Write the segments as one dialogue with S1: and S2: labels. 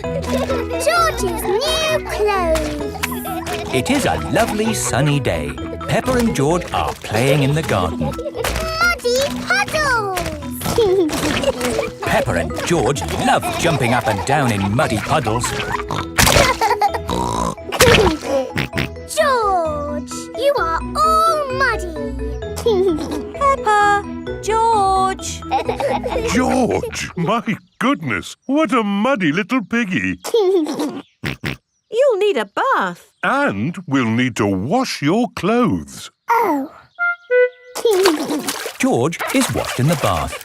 S1: George's new clothes.
S2: It is a lovely sunny day. Peppa and George are playing in the garden.
S1: Muddy puddles.
S2: Peppa and George love jumping up and down in muddy puddles.
S1: George, you are all muddy.
S3: Peppa! George!
S4: George, my goodness, what a muddy little piggy.
S3: You'll need a bath.
S4: And we'll need to wash your clothes.
S1: Oh.
S2: George is washed in the bath.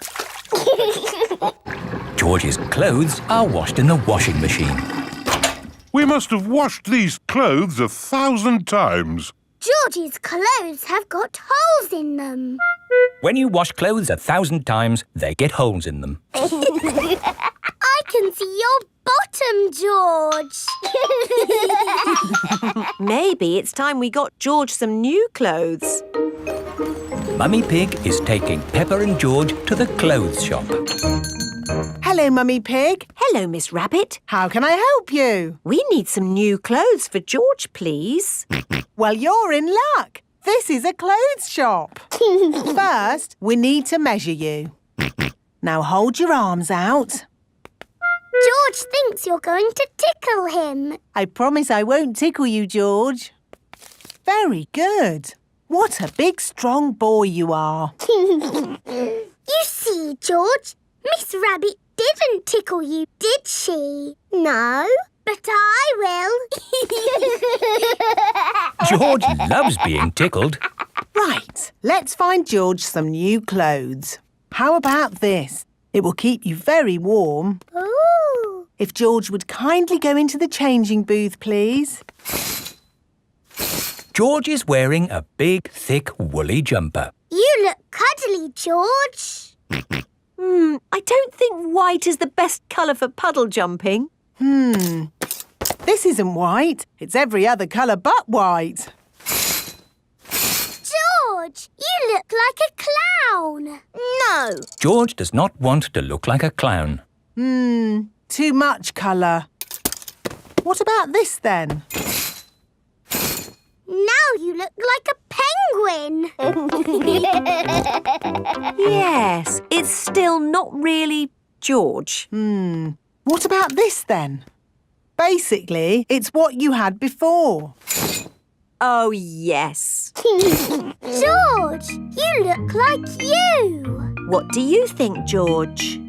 S2: George's clothes are washed in the washing machine.
S4: We must have washed these clothes 1,000 times.
S1: George's clothes have got holes in them.
S2: When you wash clothes 1,000 times, they get holes in them.
S1: I can see your bottom, George.
S3: Maybe it's time we got George some new clothes.
S2: Mummy Pig is taking Peppa and George to the clothes shop.
S5: Hello, Mummy Pig.
S3: Hello, Miss Rabbit.
S5: How can I help you?
S3: We need some new clothes for George, please.
S5: Well, you're in luck. This is a clothes shop. First, we need to measure you. Now hold your arms out.
S1: George thinks you're going to tickle him.
S5: I promise I won't tickle you, George. Very good. What a big, strong boy you are.
S1: You see, George, Miss Rabbit didn't tickle you, did she? No, but I will.
S2: George loves being tickled.
S5: Right, let's find George some new clothes. How about this? It will keep you very warm.
S1: Ooh.
S5: If George would kindly go into the changing booth, please.
S2: George is wearing a big, thick, woolly jumper.
S1: You look cuddly, George.
S3: I don't think white is the best colour for puddle jumping.
S5: This isn't white. It's every other colour but white.
S1: George, you look like a clown. No.
S2: George does not want to look like a clown.
S5: Too much colour. What about this then?
S1: Now you look like a penguin.
S3: Yes, it's still not really George.
S5: What about this then? Basically, it's what you had before.
S3: Oh, yes.
S1: George, you look like you.
S3: What do you think, George?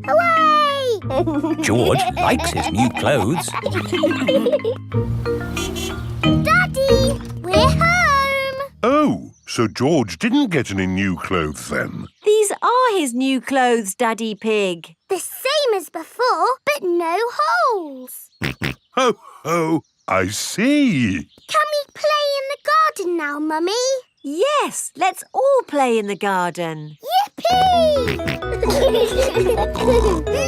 S1: Hooray!
S2: George likes his new clothes.
S1: Daddy, we're home.
S4: Oh, so George didn't get any new clothes then?
S3: These are his new clothes, Daddy Pig.
S1: The same as before, but no holes.
S4: Ho, ho, I see.
S1: Can we play in the garden now, Mummy?
S3: Yes, let's all play in the garden.
S1: Yippee!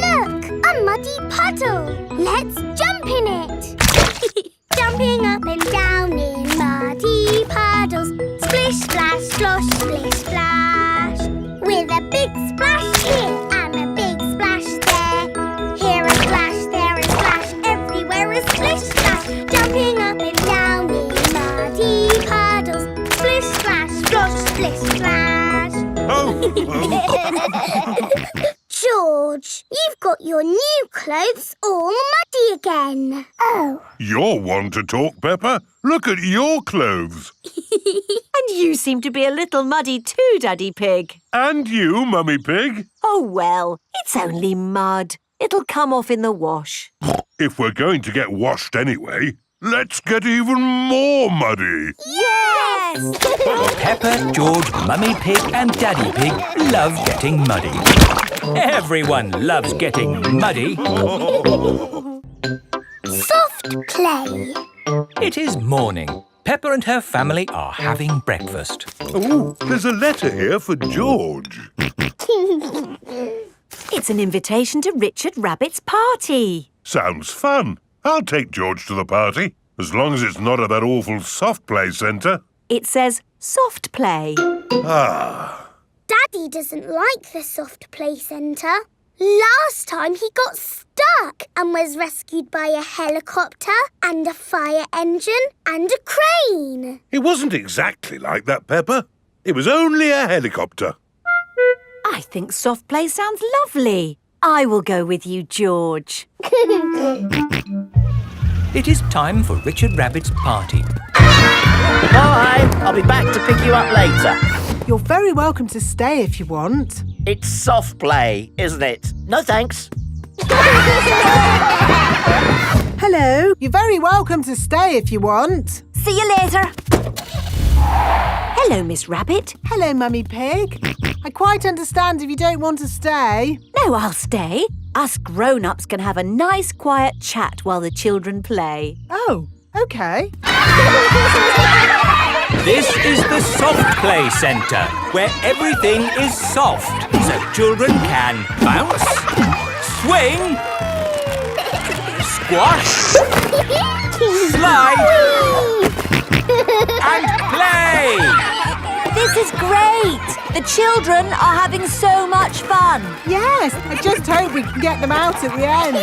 S1: Look, a muddy puddle. Let's jump in it. Jumping up and down in muddy puddles. Splish, splash, slosh, splish, splash. With a big splash here and a big splash there. Here a splash, there a splash, everywhere a splish, splash. Jumping up and down in muddy puddles. Splish, splash, slosh, splish, splash.
S4: Oh,
S1: George, you've got your new clothes all muddy again. Oh.
S4: You're one to talk, Peppa. Look at your clothes.
S3: And you seem to be a little muddy too, Daddy Pig.
S4: And you, Mummy Pig.
S3: Oh, well, it's only mud. It'll come off in the wash.
S4: If we're going to get washed anyway, let's get even more muddy.
S3: Yes!
S2: Peppa, George, Mummy Pig and Daddy Pig love getting muddy. Everyone loves getting muddy.
S1: Soft play.
S2: It is morning. Peppa and her family are having breakfast.
S4: Oh, there's a letter here for George.
S3: It's an invitation to Richard Rabbit's party.
S4: Sounds fun. I'll take George to the party, as long as it's not at that awful soft play centre.
S3: It says soft play.
S4: Ah.
S1: Daddy doesn't like the soft play centre. Last time he got stuck and was rescued by a helicopter and a fire engine and a crane.
S4: It wasn't exactly like that, Peppa. It was only a helicopter.
S3: I think soft play sounds lovely. I will go with you, George.
S2: It is time for Richard Rabbit's party.
S6: Bye! I'll be back to pick you up later.
S5: You're very welcome to stay if you want.
S6: It's soft play, isn't it? No thanks.
S5: Hello. You're very welcome to stay if you want.
S3: See you later. Hello, Miss Rabbit.
S5: Hello, Mummy Pig. I quite understand if you don't want to stay.
S3: No, I'll stay. Us grown-ups can have a nice quiet chat while the children play.
S5: Oh, OK.
S2: This is the Soft Play Centre, where everything is soft, so children can bounce, swing, squash, slide, and play.
S3: This is great. The children are having so much fun.
S5: Yes, I just hope we can get them out at the end.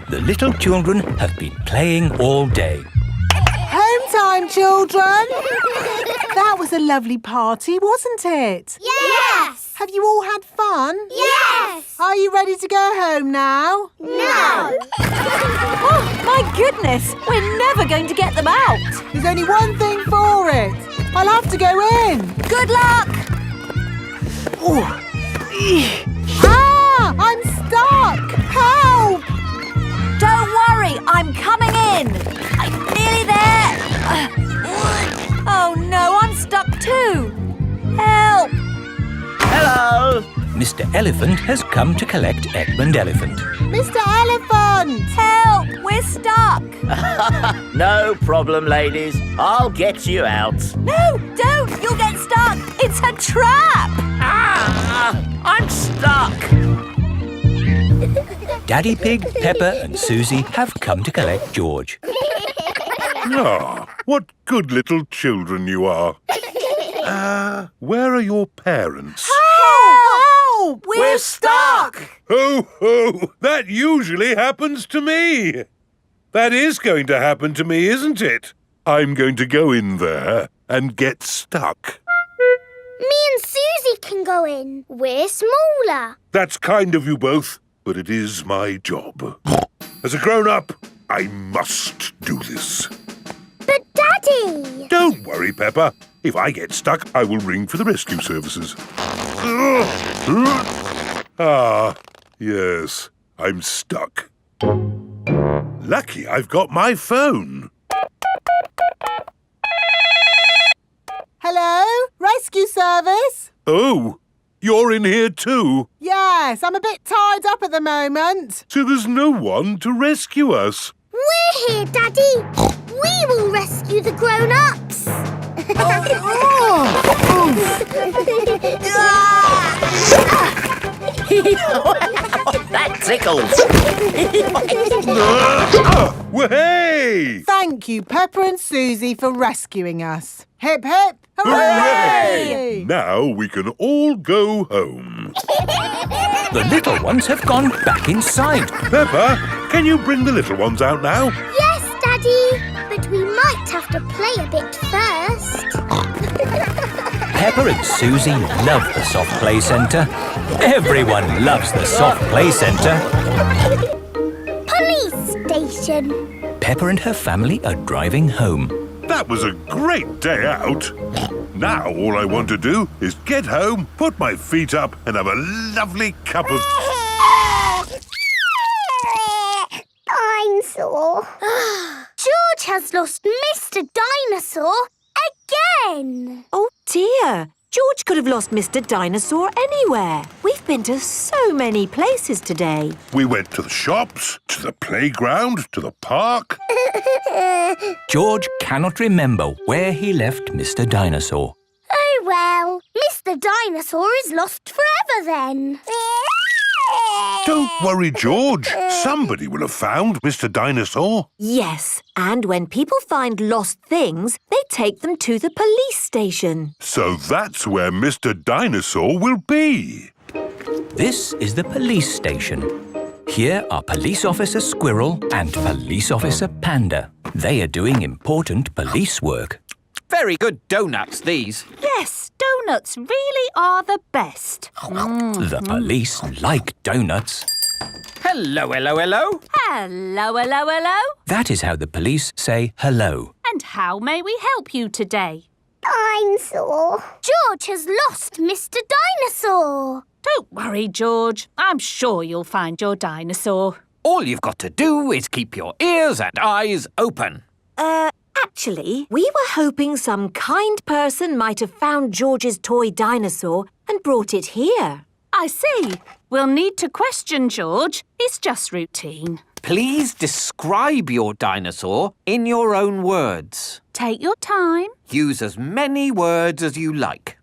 S2: The little children have been playing all day.
S5: Home time, children. That was a lovely party, wasn't it?
S1: Yes!
S5: Have you all had fun?
S1: Yes!
S5: Are you ready to go home now?
S1: No!
S3: Oh, my goodness. We're never going to get them out.
S5: There's only one thing for it. I'll have to go in.
S3: Good luck.
S5: Ah! I'm stuck! Help!
S3: Don't worry, I'm coming in. I'm nearly there. Oh no, I'm stuck too. Help!
S6: Hello!
S2: Mr. Elephant has come to collect Edmund Elephant.
S5: Mr. Elephant!
S3: Help! We're stuck.
S6: No problem, ladies. I'll get you out.
S3: No, don't. You'll get stuck. It's a trap.
S6: Ah! I'm stuck.
S2: Daddy Pig, Peppa and Susie have come to collect George.
S4: Ah, what good little children you are. Where are your parents?
S5: Help!
S3: We're stuck.
S4: Ho, ho! That usually happens to me. That is going to happen to me, isn't it? I'm going to go in there and get stuck.
S1: Me and Susie can go in. We're smaller.
S4: That's kind of you both, but it is my job. As a grown-up, I must do this.
S1: But Daddy!
S4: Don't worry, Peppa. If I get stuck, I will ring for the rescue services. Ah, yes, I'm stuck. Lucky I've got my phone.
S5: Hello? Rescue service?
S4: Oh, you're in here too?
S5: Yes, I'm a bit tied up at the moment.
S4: So there's no one to rescue us.
S1: We're here, Daddy. We will rescue the grown-ups.
S6: That tickles.
S4: Well, hey!
S5: Thank you, Peppa and Susie, for rescuing us. Hip, hip,
S4: Hooray! Now we can all go home.
S2: The little ones have gone back inside.
S4: Peppa, can you bring the little ones out now?
S1: Yes, Daddy. But we might have to play a bit first.
S2: Peppa and Susie love the Soft Play Centre. Everyone loves the Soft Play Centre.
S1: Police station.
S2: Peppa and her family are driving home.
S4: That was a great day out. Now all I want to do is get home, put my feet up and have a lovely cup of...
S1: I'm sore. George has lost Mr. Dinosaur again.
S3: Oh dear. George could have lost Mr. Dinosaur anywhere. We've been to so many places today.
S4: We went to the shops, to the playground, to the park.
S2: George cannot remember where he left Mr. Dinosaur.
S1: Oh well, Mr. Dinosaur is lost forever then.
S4: Don't worry, George. Somebody will have found Mr. Dinosaur.
S3: Yes, and when people find lost things, they take them to the police station.
S4: So that's where Mr. Dinosaur will be.
S2: This is the police station. Here are Police Officer Squirrel and Police Officer Panda. They are doing important police work.
S7: Very good donuts, these.
S3: Yes, donuts really are the best.
S2: The police like donuts.
S7: Hello, hello, hello.
S3: Hello, hello, hello.
S2: That is how the police say hello.
S3: And how may we help you today?
S1: Dinosaur. George has lost Mr. Dinosaur.
S3: Don't worry, George. I'm sure you'll find your dinosaur.
S7: All you've got to do is keep your ears and eyes open.
S8: Actually, we were hoping some kind person might have found George's toy dinosaur and brought it here.
S3: I see. We'll need to question George. It's just routine.
S7: Please describe your dinosaur in your own words.
S3: Take your time.
S7: Use as many words as you like.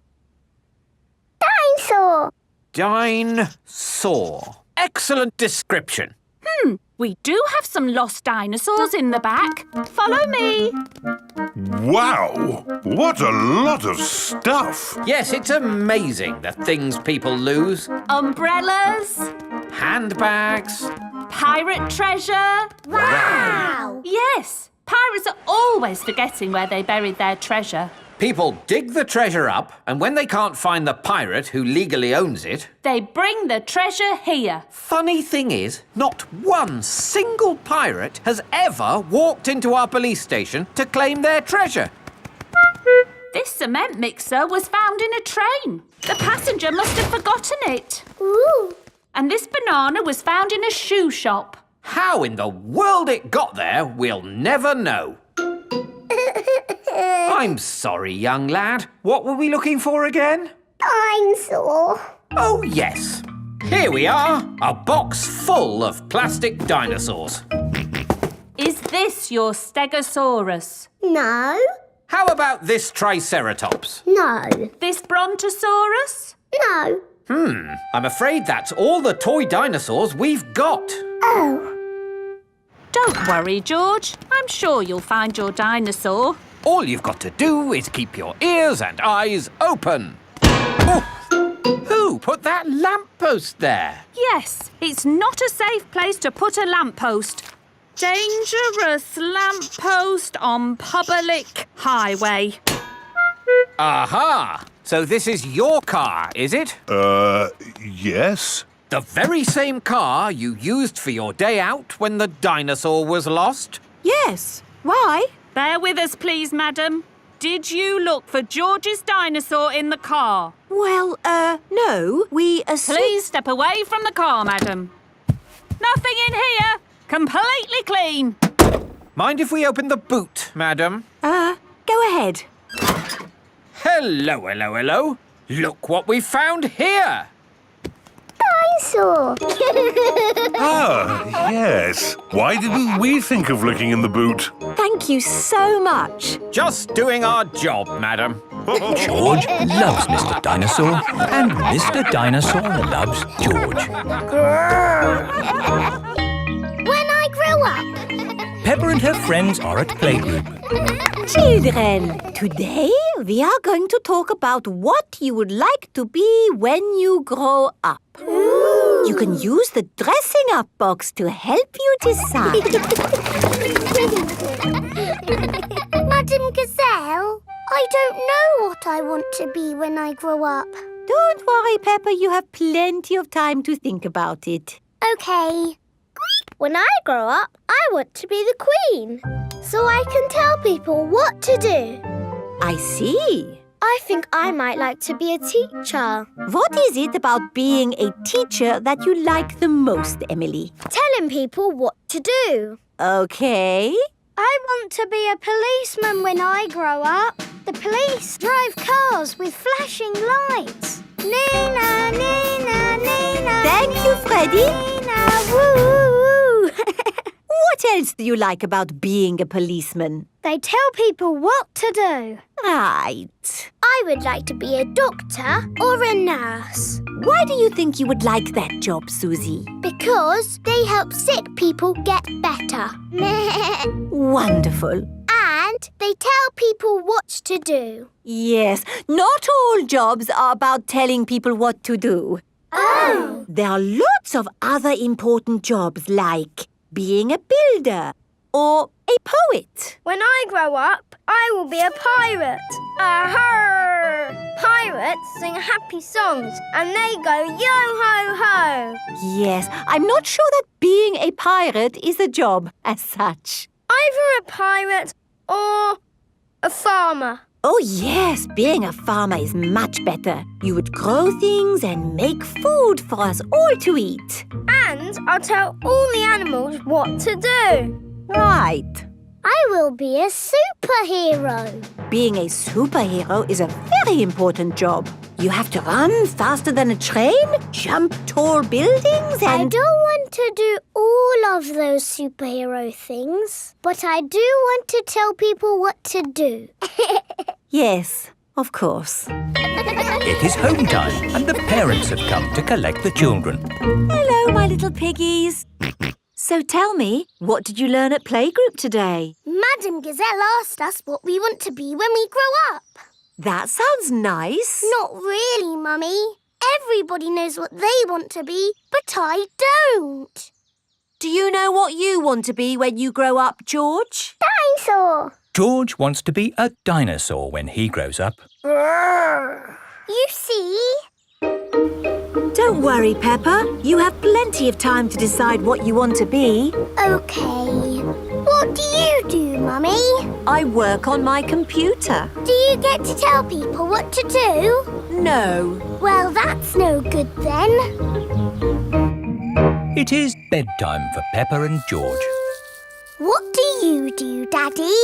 S1: Dinosaur.
S7: Dinosaur. Excellent description.
S3: We do have some lost dinosaurs in the back. Follow me.
S4: Wow! What a lot of stuff!
S7: Yes, it's amazing the things people lose.
S3: Umbrellas.
S7: Handbags.
S3: Pirate treasure.
S1: Wow!
S3: Yes, pirates are always forgetting where they buried their treasure.
S7: People dig the treasure up, and when they can't find the pirate who legally owns it,
S3: They bring the treasure here.
S7: funny thing is, not one single pirate has ever walked into our police station to claim their treasure.
S3: This cement mixer was found in a train. The passenger must have forgotten it.
S1: Ooh.
S3: And this banana was found in a shoe shop.
S7: How in the world it got there, we'll never know. I'm sorry, young lad. What were we looking for again?
S1: Dinosaur.
S7: Oh, yes. Here we are, a box full of plastic dinosaurs.
S3: Is this your Stegosaurus?
S1: No.
S7: How about this Triceratops?
S1: No.
S3: This Brontosaurus?
S1: No.
S7: I'm afraid that's all the toy dinosaurs we've got.
S1: Oh.
S3: Don't worry, George. I'm sure you'll find your dinosaur.
S7: All you've got to do is keep your ears and eyes open. Oh, who put that lamppost there?
S3: Yes, it's not a safe place to put a lamppost. Dangerous lamppost on public highway.
S7: Aha! So this is your car, is it?
S4: Yes?
S7: The very same car you used for your day out when the dinosaur was lost?
S8: Yes. Why?
S3: Bear with us, please, madam. Did you look for George's dinosaur in the car?
S8: Well, no. We assumed...
S3: Please step away from the car, madam. Nothing in here. Completely clean.
S7: Mind if we open the boot, madam?
S8: Go ahead.
S7: Hello, hello, hello. Look what we found here.
S1: Dinosaur.
S4: Ah, yes. Why didn't we think of looking in the boot?
S8: Thank you so much.
S7: Just doing our job, madam.
S2: George loves Mr. Dinosaur, and Mr. Dinosaur loves George.
S1: When I grow up.
S2: Peppa and her friends are at playgroup.
S8: Children, today we are going to talk about what you would like to be when you grow up.
S1: Ooh.
S8: You can use the dressing up box to help you decide.
S1: Madam Gazelle, I don't know what I want to be when I grow up.
S8: Don't worry, Peppa, you have plenty of time to think about it.
S1: Okay. When I grow up, I want to be the queen, so I can tell people what to do.
S8: I see.
S1: I think I might like to be a teacher.
S8: What is it about being a teacher that you like the most, Emily?
S1: Telling people what to do.
S8: Okay.
S1: I want to be a policeman when I grow up. The police drive cars with flashing lights. Nina, Nina, Nina.
S8: Thank you, Freddie.
S1: Nina, woo.
S8: What else do you like about being a policeman?
S1: They tell people what to do.
S8: Right.
S1: I would like to be a doctor or a nurse.
S8: Why do you think you would like that job, Susie?
S1: Because they help sick people get better.
S8: Wonderful.
S1: And they tell people what to do.
S8: Yes, not all jobs are about telling people what to do.
S1: Oh!
S8: There are lots of other important jobs like being a builder or a poet.
S1: When I grow up, I will be a pirate. Aha! Pirates sing happy songs and they go yo-ho-ho.
S8: Yes, I'm not sure that being a pirate is a job as such.
S1: Either a pirate or a farmer.
S8: Oh yes, being a farmer is much better. You would grow things and make food for us all to eat.
S1: And I'll tell all the animals what to do.
S8: Right.
S1: I will be a superhero.
S8: Being a superhero is a very important job. You have to run faster than a train, jump tall buildings
S1: I
S8: and...
S1: don't want to do all of those superhero things, but I do want to tell people what to do.
S8: Yes, of course.
S2: It is home time and the parents have come to collect the children.
S8: Hello, my little piggies. So tell me, what did you learn at playgroup today?
S1: Madam Gazelle asked us what we want to be when we grow up.
S8: That sounds nice.
S1: Not really, Mummy. Everybody knows what they want to be, but I don't.
S8: Do you know what you want to be when you grow up, George?
S1: Dinosaur.
S2: George wants to be a dinosaur when he grows up.
S1: You see?
S8: Don't worry, Peppa. You have plenty of time to decide what you want to be.
S1: OK. What do you do, Mummy?
S8: I work on my computer.
S1: Do you get to tell people what to do?
S8: No.
S1: Well, that's no good then.
S2: It is bedtime for Peppa and George.
S1: What do you do, Daddy?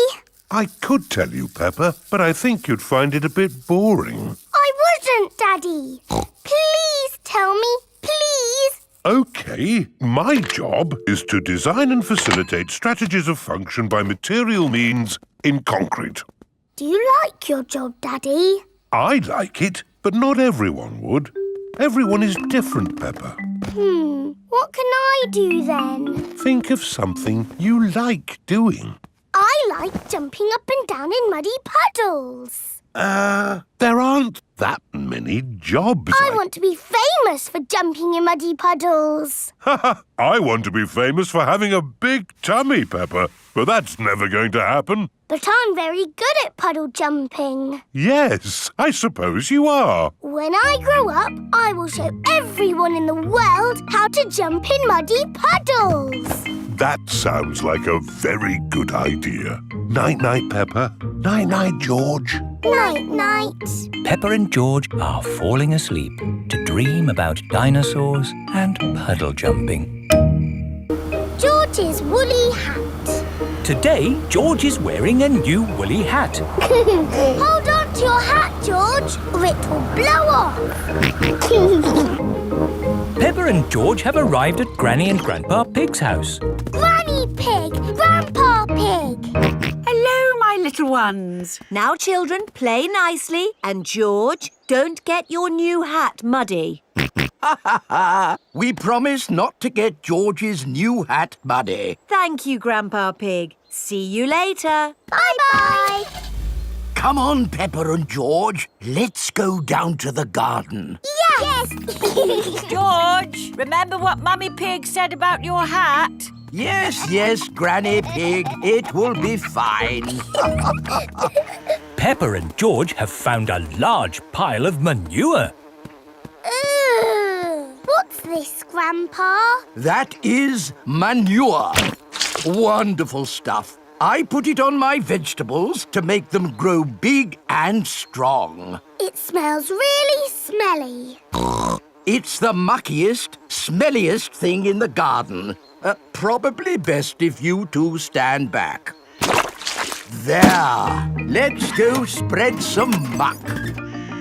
S4: I could tell you, Peppa, but I think you'd find it a bit boring.
S1: I wouldn't, Daddy. Please tell me, please.
S4: OK, my job is to design and facilitate strategies of function by material means in concrete.
S1: Do you like your job, Daddy?
S4: I like it, but not everyone would. Everyone is different, Peppa.
S1: What can I do then?
S4: Think of something you like doing.
S1: I like jumping up and down in muddy puddles.
S4: There aren't that many jobs.
S1: I want to be famous for jumping in muddy puddles.
S4: I want to be famous for having a big tummy, Peppa, but that's never going to happen.
S1: But I'm very good at puddle jumping.
S4: Yes, I suppose you are.
S1: When I grow up, I will show everyone in the world how to jump in muddy puddles.
S4: That sounds like a very good idea. Night-night, Peppa. Night-night, George.
S1: Night-night.
S2: Peppa and George are falling asleep to dream about dinosaurs and puddle jumping.
S1: George's woolly hat.
S2: Today, George is wearing a new woolly hat.
S1: Hold on to your hat, George, or it will blow off.
S2: Peppa and George have arrived at Granny and Grandpa Pig's house.
S1: Granny Pig, Grandpa Pig.
S3: Hello, my little ones.
S8: Now, children, play nicely. And George, don't get your new hat muddy.
S9: We promise not to get George's new hat muddy.
S8: Thank you, Grandpa Pig. See you later.
S1: Bye-bye.
S9: Come on, Peppa and George. Let's go down to the garden.
S1: Yes.
S3: George, remember what Mummy Pig said about your hat?
S9: Yes, Granny Pig. It will be fine.
S2: Peppa and George have found a large pile of manure.
S1: What's this, Grandpa?
S9: That is manure. Wonderful stuff. I put it on my vegetables to make them grow big and strong.
S1: It smells really smelly.
S9: It's the muckiest, smelliest thing in the garden. Probably best if you two stand back. There. Let's go spread some muck.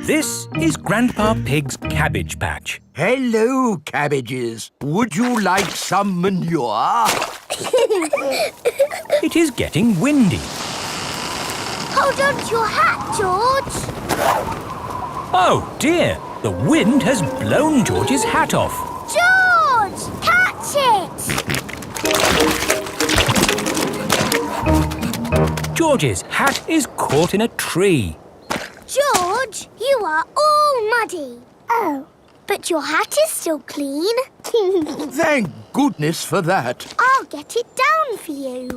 S2: This is Grandpa Pig's cabbage patch.
S9: Hello, cabbages. Would you like some manure?
S2: It is getting windy.
S1: Hold on to your hat, George.
S2: Oh dear, the wind has blown George's hat off.
S1: George, catch it.
S2: George's hat is caught in a tree.
S1: George, you are all muddy. Oh. But your hat is still clean.
S9: Thank goodness for that.
S1: I'll get it down for you.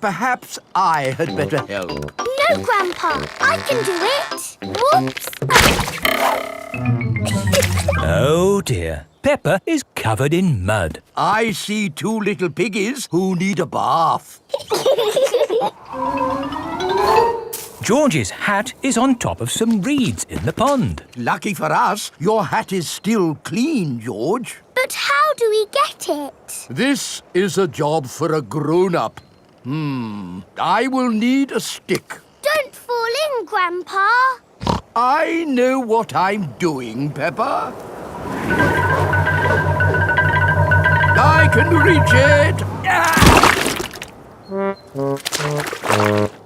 S9: Perhaps I had better help.
S1: No, Grandpa. I can do it. Whoops.
S2: Oh dear. Peppa is covered in mud.
S9: I see two little piggies who need a bath.
S2: George's hat is on top of some reeds in the pond.
S9: Lucky for us, your hat is still clean, George.
S1: But how do we get it?
S9: This is a job for a grown-up. I will need a stick.
S1: Don't fall in, Grandpa.
S9: I know what I'm doing, Peppa. I can reach it.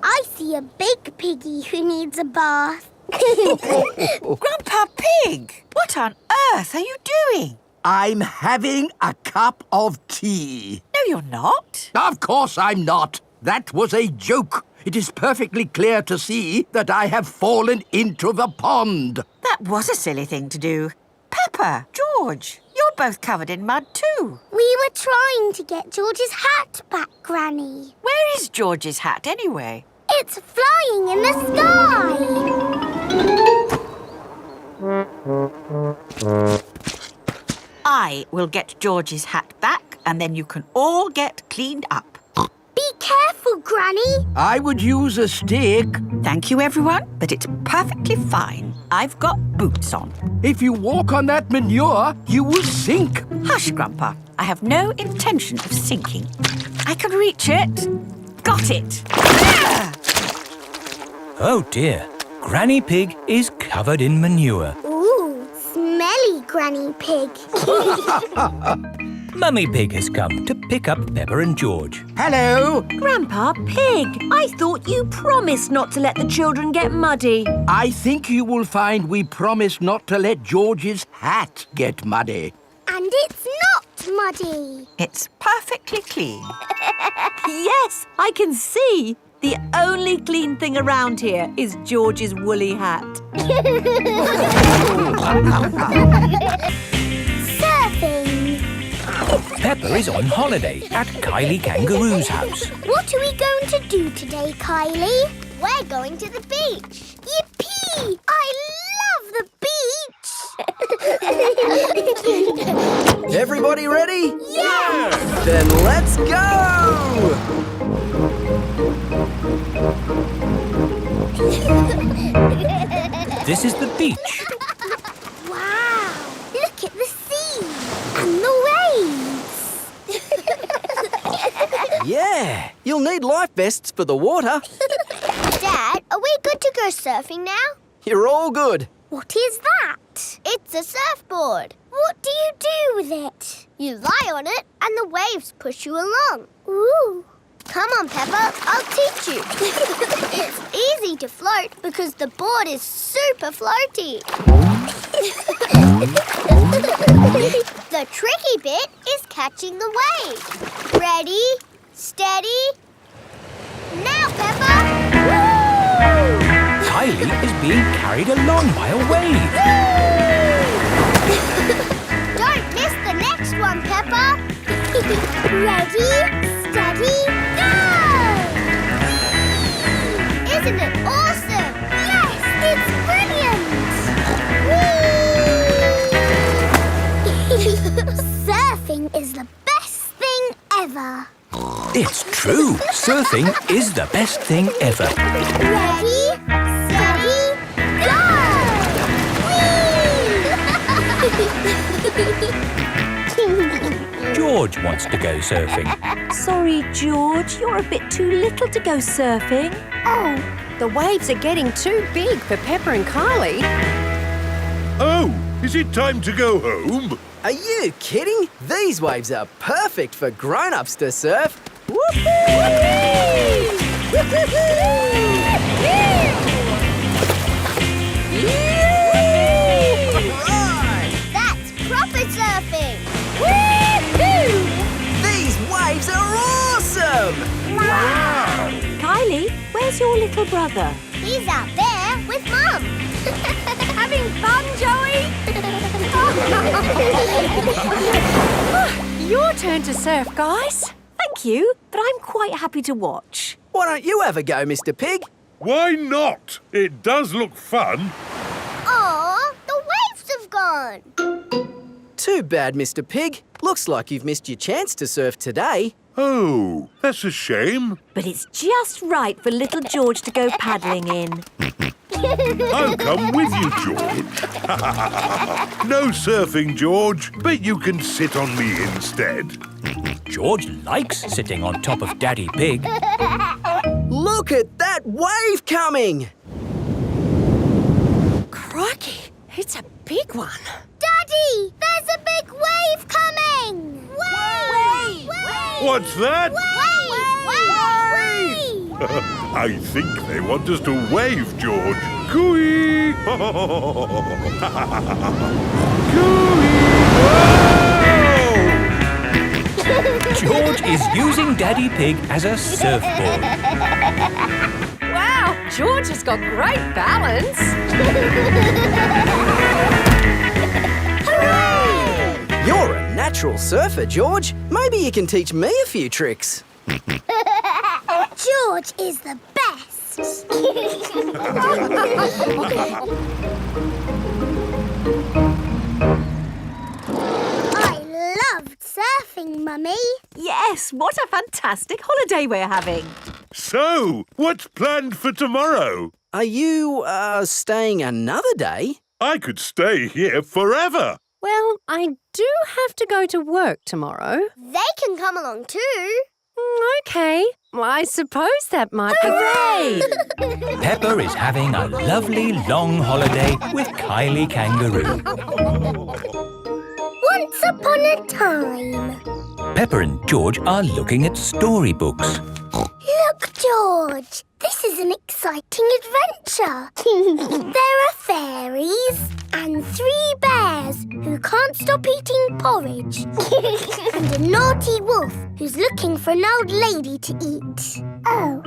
S1: I see a big piggy who needs a bath.
S3: Grandpa Pig, what on earth are you doing?
S9: I'm having a cup of tea.
S3: No, you're not.
S9: Of course I'm not. That was a joke. It is perfectly clear to see that I have fallen into the pond.
S3: That was a silly thing to do. Peppa, George, you're both covered in mud too.
S1: We were trying to get George's hat back, Granny.
S3: Where is George's hat anyway?
S1: It's flying in the sky.
S3: I will get George's hat back and then you can all get cleaned up.
S1: Be careful, Granny.
S9: I would use a stick.
S3: Thank you, everyone, but it's perfectly fine. I've got boots on.
S9: If you walk on that manure, you will sink.
S3: Hush, Grandpa. I have no intention of sinking. I can reach it. Got it. Ah!
S2: Oh dear. Granny Pig is covered in manure.
S1: Ooh, smelly Granny Pig.
S2: Mummy Pig has come to pick up Peppa and George.
S9: Hello.
S8: Grandpa Pig, I thought you promised not to let the children get muddy.
S9: I think you will find we promised not to let George's hat get muddy.
S1: And it's not muddy.
S3: It's perfectly clean.
S8: Yes, I can see. The only clean thing around here is George's woolly hat.
S1: Surfing.
S2: Peppa is on holiday at Kylie Kangaroo's house.
S1: What are we going to do today, Kylie? We're going to the beach. Yippee! I love the beach.
S10: Everybody ready?
S1: Yeah!
S10: Then let's go!
S2: This is the beach.
S1: Wow! Look at the sea and the waves.
S10: Yeah, you'll need life vests for the water.
S1: Dad, are we good to go surfing now?
S10: You're all good.
S1: What is that? It's a surfboard. What do you do with it? You lie on it and the waves push you along. Ooh. Come on, Peppa. I'll teach you. It's easy to float because the board is super floaty. The tricky bit is catching the wave. Ready, steady. Now, Peppa. Woo!
S2: Kylie is being carried along by a wave.
S1: Don't miss the next one, Peppa. Ready, steady, go! Isn't it awesome? Yes, it's brilliant! Surfing is the best thing ever.
S2: It's true. Surfing is the best thing ever.
S1: Ready, steady, go!
S2: George wants to go surfing.
S8: Sorry, George, you're a bit too little to go surfing.
S11: Oh, the waves are getting too big for Peppa and Kylie.
S4: Oh, is it time to go home?
S10: Are you kidding? These waves are perfect for grown-ups to surf.
S1: That's proper surfing!
S10: These waves are awesome!
S1: Wow!
S8: Kylie, where's your little brother?
S1: He's out there with Mum.
S3: fun, Joey!
S11: Your turn to surf, guys.
S8: Thank you, but I'm quite happy to watch.
S10: Why don't you have a go, Mr. Pig?
S4: Why not? It does look fun.
S1: Aw, the waves have gone.
S10: Too bad, Mr. Pig. Looks like you've missed your chance to surf today.
S4: Oh, that's a shame.
S8: But it's just right for little George to go paddling in.
S4: I'll come with you, George. No surfing, George, but you can sit on me instead.
S2: George likes sitting on top of Daddy Pig.
S10: Look at that wave coming!
S11: Crikey, it's a big one.
S1: Daddy, there's a big wave coming! Wave!
S4: What's that?
S1: Wave!
S4: I think they want us to wave, George. Cooey! Cooey!
S2: George is using Daddy Pig as a surfboard.
S11: Wow, George has got great balance.
S1: Hooray!
S10: You're a natural surfer, George. Maybe you can teach me a few tricks.
S1: George is the best. I loved surfing, Mummy.
S8: Yes, what a fantastic holiday we're having.
S4: So, what's planned for tomorrow?
S10: Are you, staying another day?
S4: I could stay here forever.
S11: Well, I do have to go to work tomorrow.
S1: They can come along too.
S11: OK. Well, I suppose that might be...
S8: Hooray!
S2: Peppa is having a lovely long holiday with Kylie Kangaroo.
S1: Once upon a time.
S2: Peppa and George are looking at storybooks.
S1: Look, George. This is an exciting adventure. There are fairies and 3 bears who can't stop eating porridge. And a naughty wolf who's looking for an old lady to eat. Oh.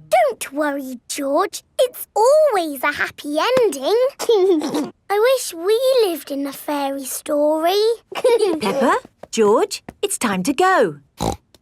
S1: Don't worry, George. It's always a happy ending. I wish we lived in a fairy story.
S8: Peppa, George, it's time to go.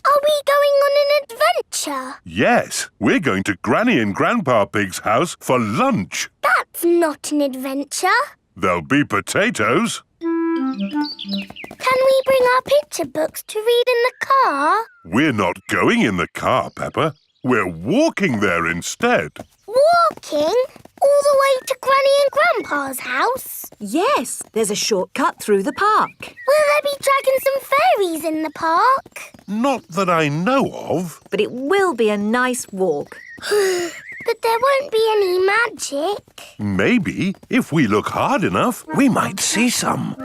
S1: Are we going on an adventure?
S4: Yes, we're going to Granny and Grandpa Pig's house for lunch.
S1: That's not an adventure.
S4: There'll be potatoes.
S1: Can we bring our picture books to read in the car?
S4: We're not going in the car, Peppa. We're walking there instead.
S1: Walking? All the way to Granny and Grandpa's house?
S8: Yes, there's a shortcut through the park.
S1: Will there be dragons and fairies in the park?
S4: Not that I know of.
S8: But it will be a nice walk.
S1: But there won't be any magic.
S4: Maybe, if we look hard enough, we might see some.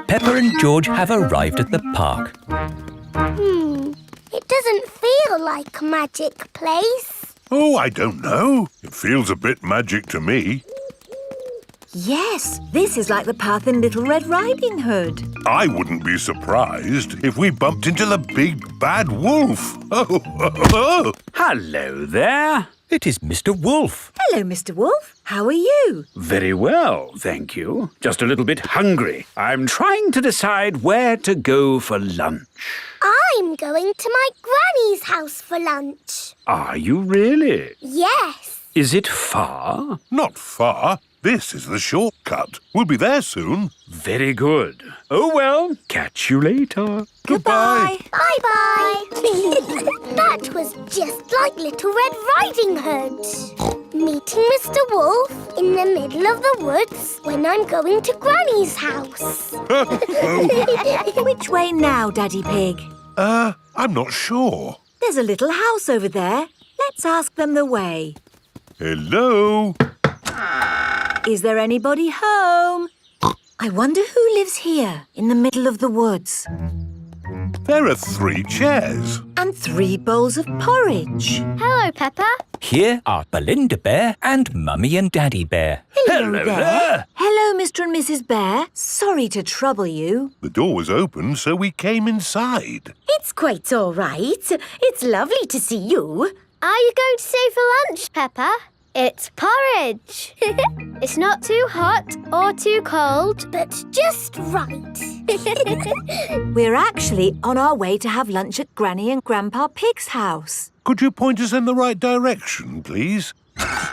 S2: Peppa and George have arrived at the park.
S1: It doesn't feel like a magic place.
S4: Oh, I don't know. It feels a bit magic to me.
S8: Yes, this is like the path in Little Red Riding Hood.
S4: I wouldn't be surprised if we bumped into the big bad wolf. Oh.
S12: Hello there.
S2: It is Mr. Wolf.
S8: Hello, Mr. Wolf. How are you?
S12: Very well, thank you. Just a little bit hungry. I'm trying to decide where to go for lunch.
S1: I'm going to my granny's house for lunch.
S12: Are you really?
S1: Yes.
S12: Is it far?
S4: Not far. This is the shortcut. We'll be there soon.
S12: Very good. Oh, well, catch you later.
S8: Goodbye.
S1: Bye-bye. That was just like Little Red Riding Hood. Meeting Mr. Wolf in the middle of the woods when I'm going to Granny's house.
S8: Which way now, Daddy Pig?
S4: I'm not sure.
S8: There's a little house over there. Let's ask them the way.
S4: Hello?
S8: Is there anybody home? I wonder who lives here in the middle of the woods.
S4: There are 3 chairs.
S8: And 3 bowls of porridge.
S1: Hello, Peppa.
S2: Here are Belinda Bear and Mummy and Daddy Bear.
S8: Hello there. Hello, Mr. and Mrs. Bear. Sorry to trouble you.
S4: The door was open, so we came inside.
S11: It's quite all right. It's lovely to see you.
S1: Are you going to stay for lunch, Peppa? It's porridge. It's not too hot or too cold, but just right.
S8: We're actually on our way to have lunch at Granny and Grandpa Pig's house.
S4: Could you point us in the right direction, please?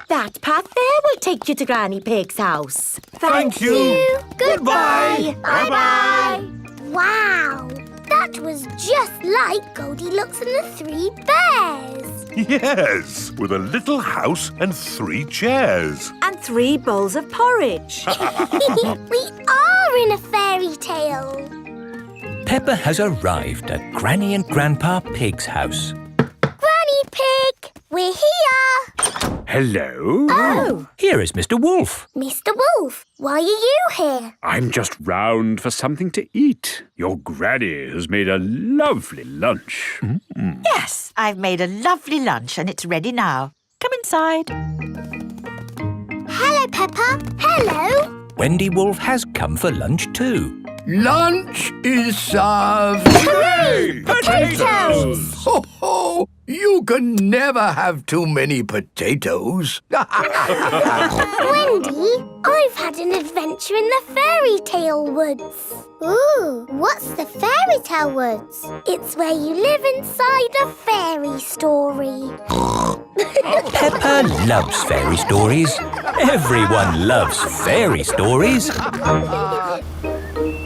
S11: That path there will take you to Granny Pig's house.
S4: Thank you.
S1: Goodbye. Bye-bye. Wow, that was just like Goldilocks and the Three Bears.
S4: Yes, with a little house and 3 chairs.
S8: And 3 bowls of porridge.
S1: We are in a fairy tale.
S2: Peppa has arrived at Granny and Grandpa Pig's house.
S1: Granny Pig, we're here.
S12: Hello?
S1: Oh,
S2: Here is Mr. Wolf.
S1: Mr. Wolf, why are you here?
S12: I'm just round for something to eat. Your granny has made a lovely lunch.
S3: Yes, I've made a lovely lunch and it's ready now. Come inside.
S1: Hello, Peppa. Hello.
S2: Wendy Wolf has come for lunch too.
S9: Lunch is served.
S1: Hooray! Potatoes!
S9: Ho, ho! You can never have too many potatoes.
S1: Wendy, I've had an adventure in the fairy tale woods. Ooh, what's the fairy tale woods? It's where you live inside a fairy story.
S2: Peppa loves fairy stories. Everyone loves fairy stories.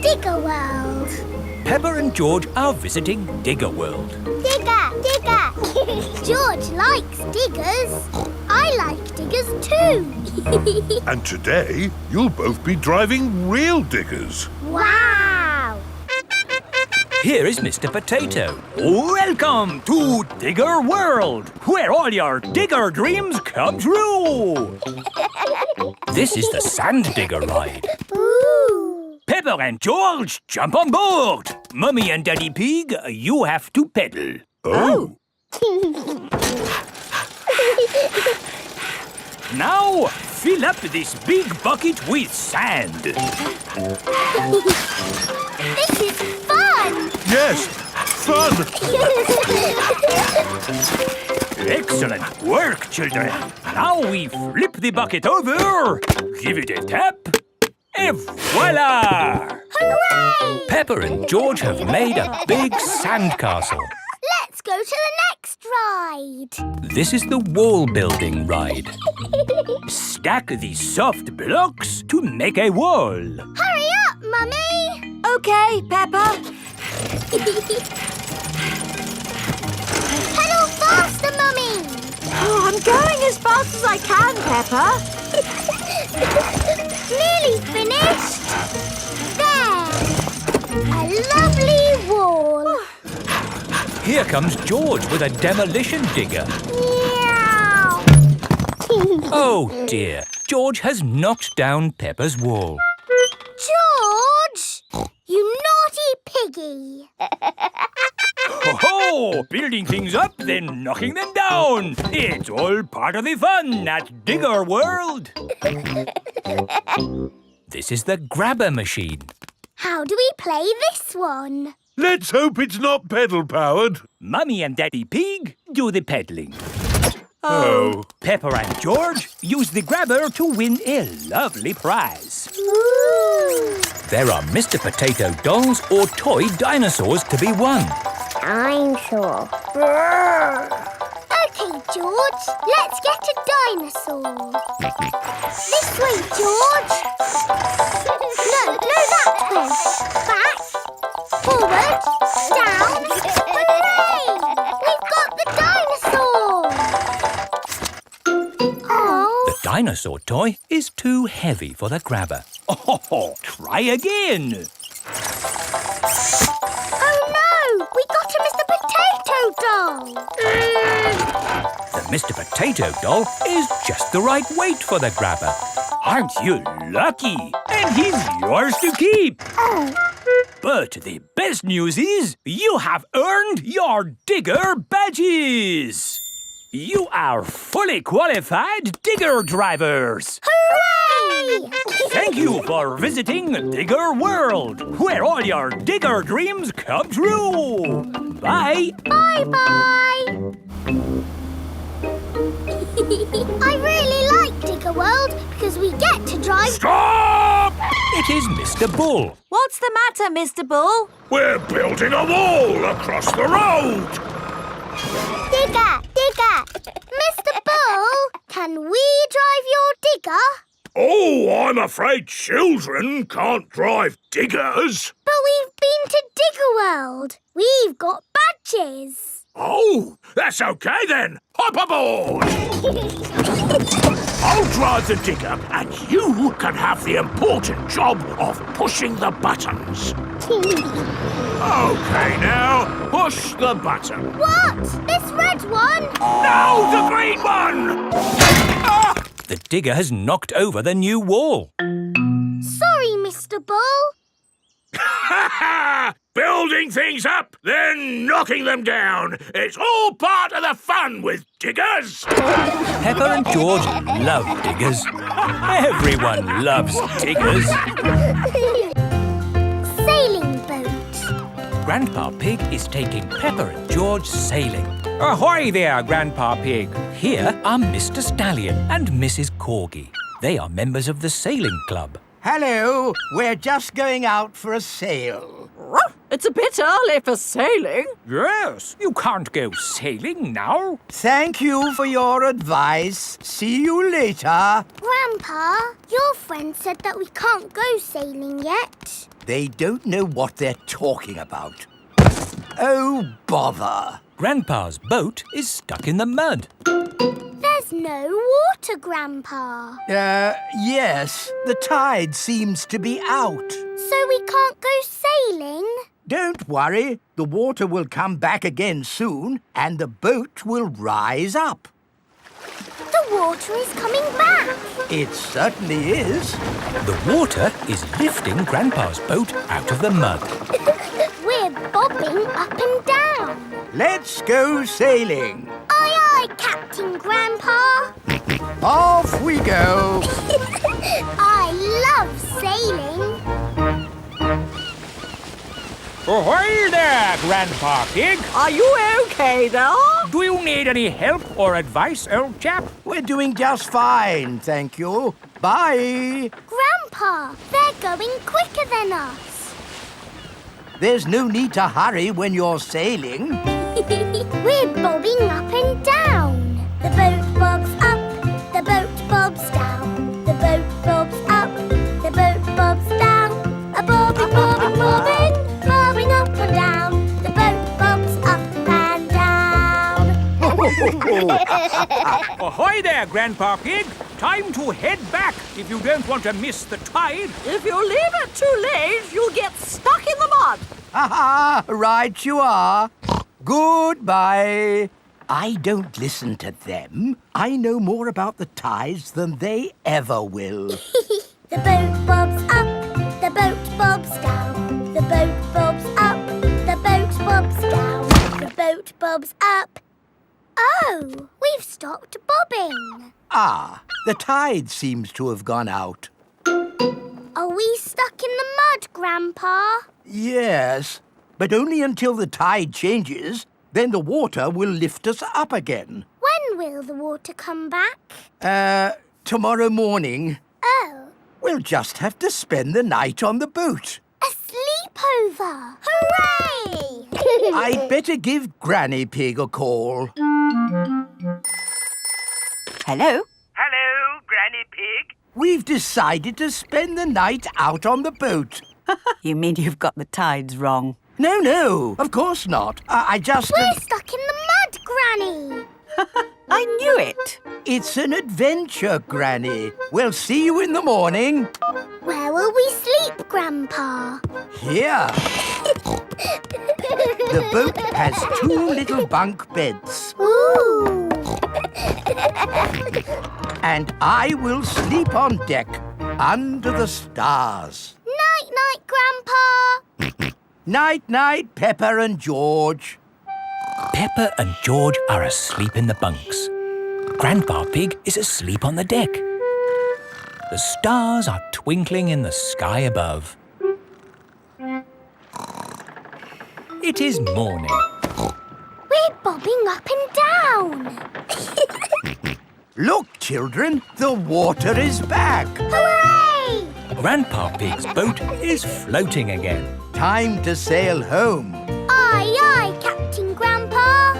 S1: Digger World.
S2: Peppa and George are visiting Digger World.
S1: Digger, digger. George likes diggers. I like diggers too.
S4: And today, you'll both be driving real diggers.
S1: Wow.
S2: Here is Mr. Potato.
S13: Welcome to Digger World, where all your digger dreams come true.
S2: This is the Sand Digger ride.
S1: Ooh.
S13: Peppa and George, jump on board. Mummy and Daddy Pig, you have to pedal.
S4: Oh.
S13: Now, fill up this big bucket with sand.
S1: This is fun.
S4: Yes, fun.
S13: Excellent work, children. Now we flip the bucket over, give it a tap, and voila!
S1: Hooray!
S2: Peppa and George have made a big sandcastle.
S1: Let's go to the next ride.
S2: This is the wall building ride.
S13: Stack the soft blocks to make a wall.
S1: Hurry up, Mummy.
S8: OK, Peppa.
S1: Pedal faster, Mummy.
S8: Oh, I'm going as fast as I can, Peppa.
S1: Nearly finished. There. A lovely wall.
S2: Here comes George with a demolition digger.
S1: Meow.
S2: Oh dear, George has knocked down Peppa's wall.
S1: George, you naughty piggy.
S13: Ho-ho! Building things up, then knocking them down. It's all part of the fun at Digger World.
S2: This is the grabber machine.
S1: How do we play this one?
S4: Let's hope it's not pedal-powered.
S13: Mummy and Daddy Pig do the peddling.
S4: Oh.
S13: Peppa and George use the grabber to win a lovely prize.
S1: Ooh.
S2: There are Mr. Potato dolls or toy dinosaurs to be won.
S1: Dinosaur. OK, George, let's get a dinosaur. This way, George. No, that way. Back, forward, down. Hooray! We've got the dinosaur. Oh.
S2: The dinosaur toy is too heavy for the grabber.
S13: Oh, try again.
S1: Oh no! We got a Mr. Potato doll!
S2: The Mr. Potato doll is just the right weight for the grabber.
S13: Aren't you lucky? And he's yours to keep.
S1: Oh.
S13: But the best news is you have earned your digger badges. You are fully qualified digger drivers.
S1: Hooray!
S13: Thank you for visiting Digger World, where all your digger dreams come true. Bye.
S1: Bye-bye. I really like Digger World because we get to drive...
S2: Stop! It is Mr. Bull.
S3: What's the matter, Mr. Bull?
S12: We're building a wall across the road.
S1: Digger! Mr. Bull, can we drive your digger?
S12: Oh, I'm afraid children can't drive diggers.
S1: But we've been to Digger World. We've got badges.
S12: Oh, that's okay then. Hop aboard. I'll drive the digger and you can have the important job of pushing the buttons. Okay, now, push the button.
S1: What? This red one?
S12: No, the green one! Ah!
S2: The digger has knocked over the new wall.
S1: Sorry, Mr. Bull.
S12: Building things up, then knocking them down. It's all part of the fun with diggers.
S2: Peppa and George love diggers. Everyone loves diggers.
S1: Sailing boat.
S2: Grandpa Pig is taking Peppa and George sailing. Ahoy there, Grandpa Pig. Here are Mr. Stallion and Mrs. Corgi. They are members of the sailing club.
S9: Hello, we're just going out for a sail.
S11: It's a bit early for sailing.
S2: Yes, you can't go sailing now.
S9: Thank you for your advice. See you later.
S1: Grandpa, your friend said that we can't go sailing yet.
S9: They don't know what they're talking about. Oh, bother.
S2: Grandpa's boat is stuck in the mud.
S1: There's no water, Grandpa.
S9: Yes. The tide seems to be out.
S1: So we can't go sailing?
S9: Don't worry. The water will come back again soon and the boat will rise up.
S1: The water is coming back.
S9: It certainly is.
S2: The water is lifting Grandpa's boat out of the mud.
S1: We're bobbing up and down.
S9: Let's go sailing.
S1: Aye, aye, Captain Grandpa.
S9: Off we go.
S1: I love sailing.
S2: Ahoy there, Grandpa Pig.
S11: Are you okay there?
S2: Do you need any help or advice, old chap?
S9: We're doing just fine, thank you. Bye.
S1: Grandpa, they're going quicker than us.
S9: There's no need to hurry when you're sailing.
S1: We're bobbing up and down. The boat bobs up, the boat bobs down. The boat bobs up, the boat bobs down. A bobbing, bobbing, bobbing, bobbing up and down. The boat bobs up and down.
S2: Ahoy there, Grandpa Pig. Time to head back if you don't want to miss the tide.
S11: If you leave it too late, you'll get stuck in the mud.
S9: Ha-ha, right you are. Goodbye. I don't listen to them. I know more about the tides than they ever will.
S1: The boat bobs up, the boat bobs down. The boat bobs up, the boat bobs down. The boat bobs up. Oh, we've stopped bobbing.
S9: Ah, the tide seems to have gone out.
S1: Are we stuck in the mud, Grandpa?
S9: Yes, but only until the tide changes. Then the water will lift us up again.
S1: When will the water come back?
S9: Tomorrow morning.
S1: Oh.
S9: We'll just have to spend the night on the boat.
S1: A sleepover! Hooray!
S9: I'd better give Granny Pig a call.
S11: Hello?
S9: Hello, Granny Pig. We've decided to spend the night out on the boat.
S11: You mean you've got the tides wrong?
S9: No, of course not. I just...
S1: We're stuck in the mud, Granny.
S11: I knew it.
S9: It's an adventure, Granny. We'll see you in the morning.
S1: Where will we sleep, Grandpa?
S9: Here. The boat has 2 little bunk beds.
S1: Ooh.
S9: And I will sleep on deck, under the stars.
S1: Night-night, Grandpa.
S9: Night-night, Peppa and George.
S2: Peppa and George are asleep in the bunks. Grandpa Pig is asleep on the deck. The stars are twinkling in the sky above. It is morning.
S1: We're bobbing up and down.
S9: Look, children, the water is back.
S1: Hooray!
S2: Grandpa Pig's boat is floating again.
S9: Time to sail home.
S1: Aye, aye, Captain Grandpa.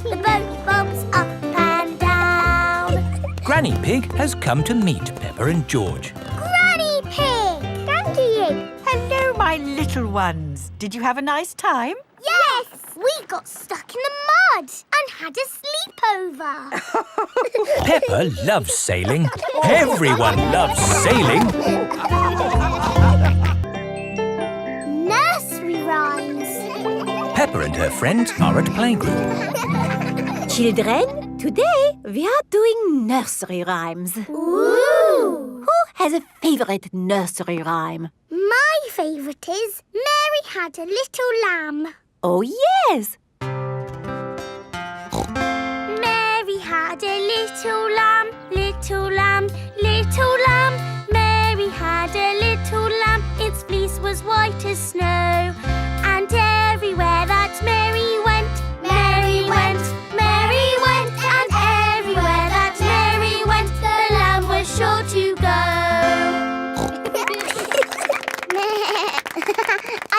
S1: The boat bobs up and down.
S2: Granny Pig has come to meet Peppa and George.
S1: Granny Pig! Thank you.
S3: Hello, my little ones. Did you have a nice time?
S1: Yes! We got stuck in the mud and had a sleepover.
S2: Peppa loves sailing. Everyone loves sailing.
S1: Nursery Rhymes.
S2: Peppa and her friends are at playgroup.
S8: Children, today we are doing nursery rhymes.
S1: Ooh!
S8: Who has a favourite nursery rhyme?
S1: My favourite is Mary Had a Little Lamb.
S8: Oh, yes!
S1: Mary had a little lamb, little lamb, little lamb. Mary had a little lamb, its fleece was white as snow. And everywhere that Mary went, Mary went, Mary went. And everywhere that Mary went, the lamb was sure to go.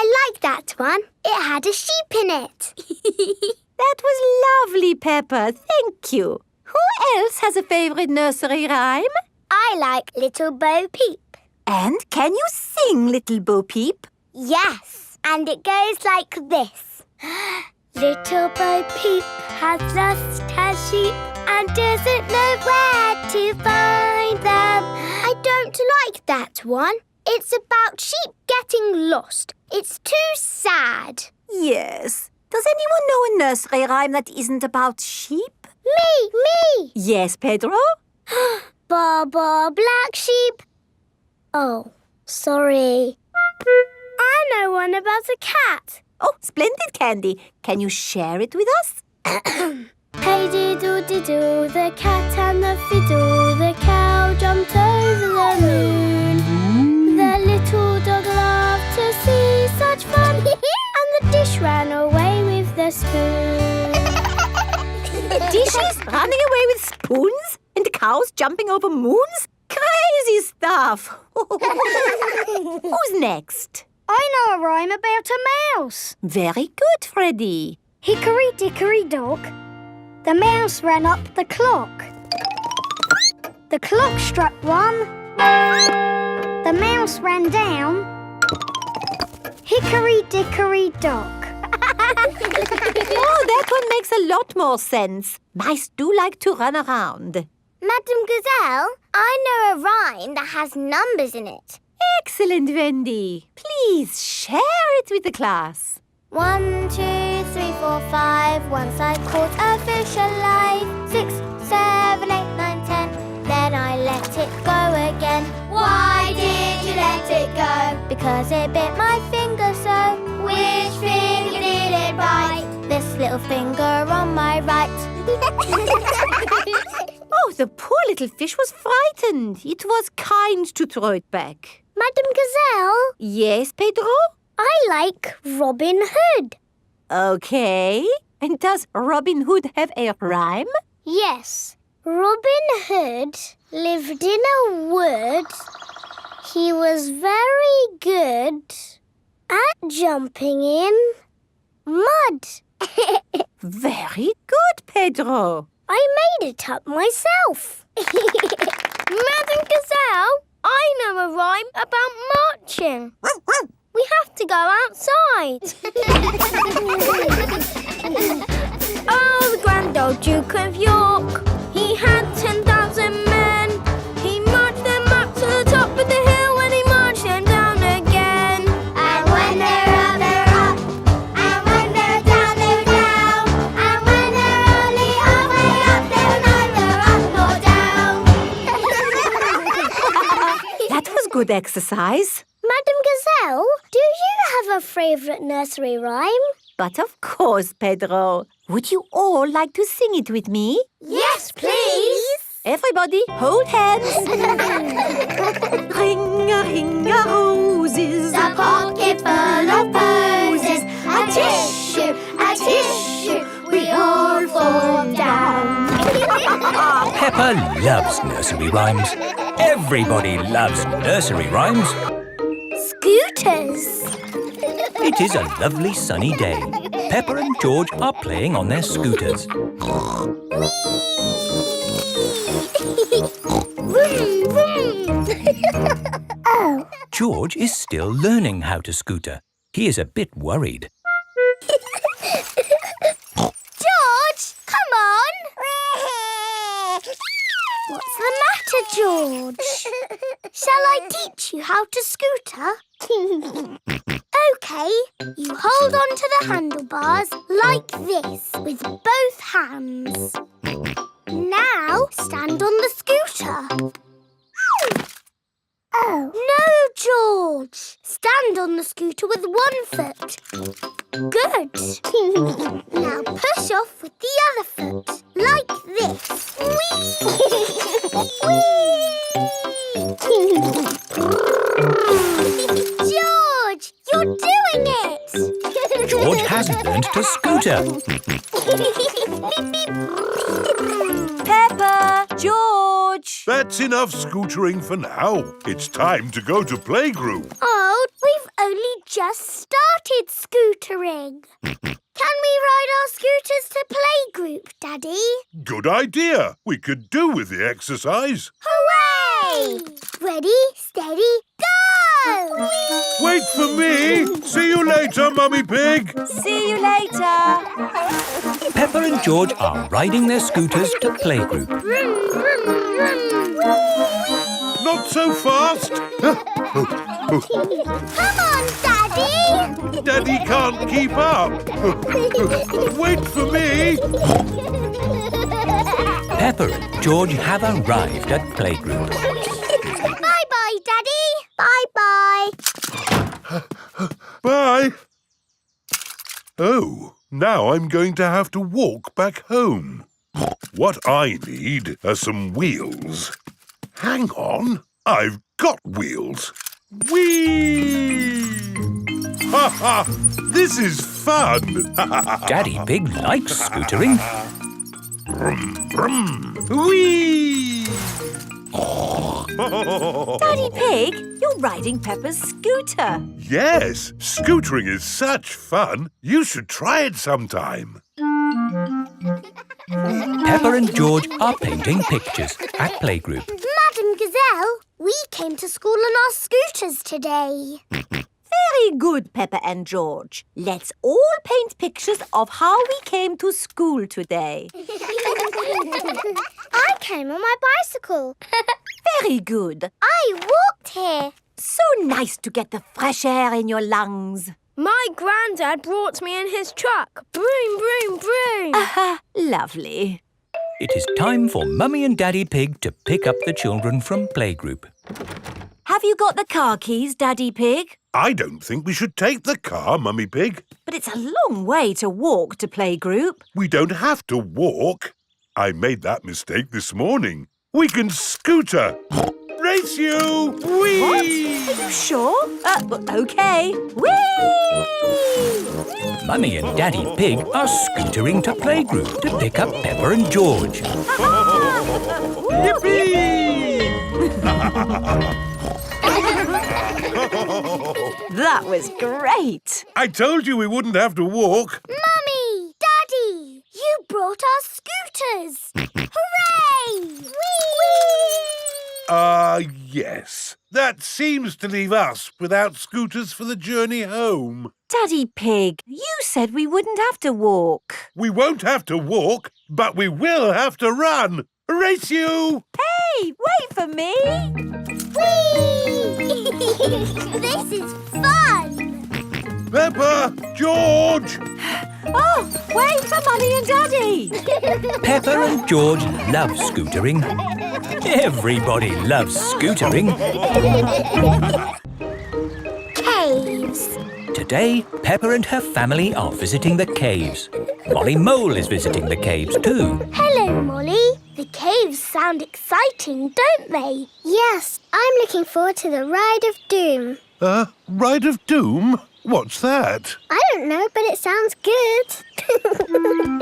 S1: I like that one. It had a sheep in it.
S8: That was lovely, Peppa. Thank you. Who else has a favourite nursery rhyme?
S1: I like Little Bo Peep.
S8: And can you sing, Little Bo Peep?
S1: Yes, and it goes like this. Little Bo Peep has lost her sheep and doesn't know where to find them. I don't like that one. It's about sheep getting lost. It's too sad.
S8: Yes. Does anyone know a nursery rhyme that isn't about sheep?
S1: Me!
S8: Yes, Pedro?
S1: Ba ba black sheep. Oh, sorry. I know one about a cat.
S8: Oh, splendid, Candy. Can you share it with us?
S1: Hey diddle diddle, the cat and the fiddle. The cow jumped over the moon. The little dog loved to see such fun. And the dish ran away with the spoon.
S8: Dishes running away with spoons? And cows jumping over moons? Crazy stuff! Who's next?
S1: I know a rhyme about a mouse.
S8: Very good, Freddy.
S1: Hickory dickory dock, the mouse ran up the clock. The clock struck one, the mouse ran down. Hickory dickory dock.
S8: Oh, that one makes a lot more sense. Mice do like to run around.
S1: Madam Gazelle, I know a rhyme that has numbers in it.
S8: Excellent, Wendy. Please share it with the class.
S1: 1, 2, 3, 4, 5. Once I caught a fish alive. 6, 7, 8, 9, 10. Then I let it go again. Why did you let it go? Because it bit my finger so. Which finger did it bite? This little finger on my right.
S8: Oh, the poor little fish was frightened. It was kind to throw it back.
S1: Madam Gazelle,
S8: Yes, Pedro?
S1: I like Robin Hood.
S8: Okay. And does Robin Hood have a rhyme?
S1: Yes. Robin Hood lived in a wood. He was very good at jumping in mud.
S8: Very good, Pedro.
S1: I made it up myself. Madam Gazelle, I know a rhyme about marching. We have to go outside. Oh, the grand old Duke of York. He had 10,000 men. He marched them up to the top of the hill and he marched them down again. And when they're up, they're up. And when they're down, they're down. And when they're only halfway up, they're neither up nor down.
S8: That was good exercise.
S1: Madam Gazelle, do you have a favourite nursery rhyme?
S8: But of course, Pedro. Would you all like to sing it with me?
S1: Yes, please.
S8: Everybody, hold hands. Ring-a-ring-a-roses,
S1: A pocket full of posies, a tissue, we all
S2: Peppa loves nursery rhymes. Everybody loves nursery rhymes.
S1: Scooters.
S2: It is a lovely sunny day. Peppa and George are playing on their scooters.
S1: Vroom, vroom. Oh.
S2: George is still learning how to scooter. He is a bit worried.
S1: George, come on. What's the matter, George? Shall I teach you how to scooter? OK, you hold on to the handlebars like this with both hands. Now stand on the scooter. Oh. No, George. Stand on the scooter with one foot. Good. Now push off with the other foot, like this. Whee! George, you're doing it!
S2: George has learned to scooter.
S3: Peppa! George!
S4: That's enough scootering for now. It's time to go to playgroup.
S1: Oh, we've only just started scootering. Can we ride our scooters to playgroup, Daddy?
S4: Good idea. We could do with the exercise.
S1: Hooray! Ready, steady, go!
S4: Wait for me. See you later, Mummy Pig.
S3: See you later.
S2: Peppa and George are riding their scooters to playgroup.
S1: Vroom, vroom, vroom.
S4: Not so fast.
S1: Come on, Daddy!
S4: Daddy can't keep up. Wait for me.
S2: Peppa and George have arrived at playgroup.
S1: Bye-bye, Daddy. Bye-bye.
S4: Bye. Oh, now I'm going to have to walk back home. What I need are some wheels. Hang on, I've got wheels. Whee! Ha ha! This is fun!
S2: Daddy Pig likes scootering.
S4: Brum, brum. Whee!
S3: Daddy Pig, you're riding Peppa's scooter.
S4: Yes, scootering is such fun. You should try it sometime.
S2: Peppa and George are painting pictures at playgroup.
S1: Madam Gazelle, we came to school on our scooters today.
S8: Very good, Peppa and George. Let's all paint pictures of how we came to school today.
S1: I came on my bicycle.
S8: Very good.
S1: I walked here.
S8: So nice to get the fresh air in your lungs.
S11: My granddad brought me in his truck. Broom, broom, broom.
S8: Lovely.
S2: It is time for Mummy and Daddy Pig to pick up the children from playgroup.
S8: Have you got the car keys, Daddy Pig?
S4: I don't think we should take the car, Mummy Pig.
S8: But it's a long way to walk to playgroup.
S4: We don't have to walk. I made that mistake this morning. We can scooter. Race you! Whee!
S8: What? Are you sure? OK. Whee!
S2: Mummy and Daddy Pig are scootering to playgroup to pick up Peppa and George.
S4: Yippee!
S8: That was great.
S4: I told you we wouldn't have to walk.
S1: Mummy! Daddy! You brought our scooters! Hooray! Whee!
S4: Yes. That seems to leave us without scooters for the journey home.
S8: Daddy Pig, you said we wouldn't have to walk.
S4: We won't have to walk, but we will have to run. Race you!
S8: Hey, wait for me.
S1: Whee! This is fun!
S4: Peppa! George!
S8: Oh, wait for Mummy and Daddy.
S2: Peppa and George love scootering. Everybody loves scootering.
S1: Caves.
S2: Today, Peppa and her family are visiting the caves. Molly Mole is visiting the caves too.
S1: Hello, Molly. The caves sound exciting, don't they? Yes, I'm looking forward to the Ride of Doom.
S4: Ride of Doom? What's that?
S1: I don't know, but it sounds good.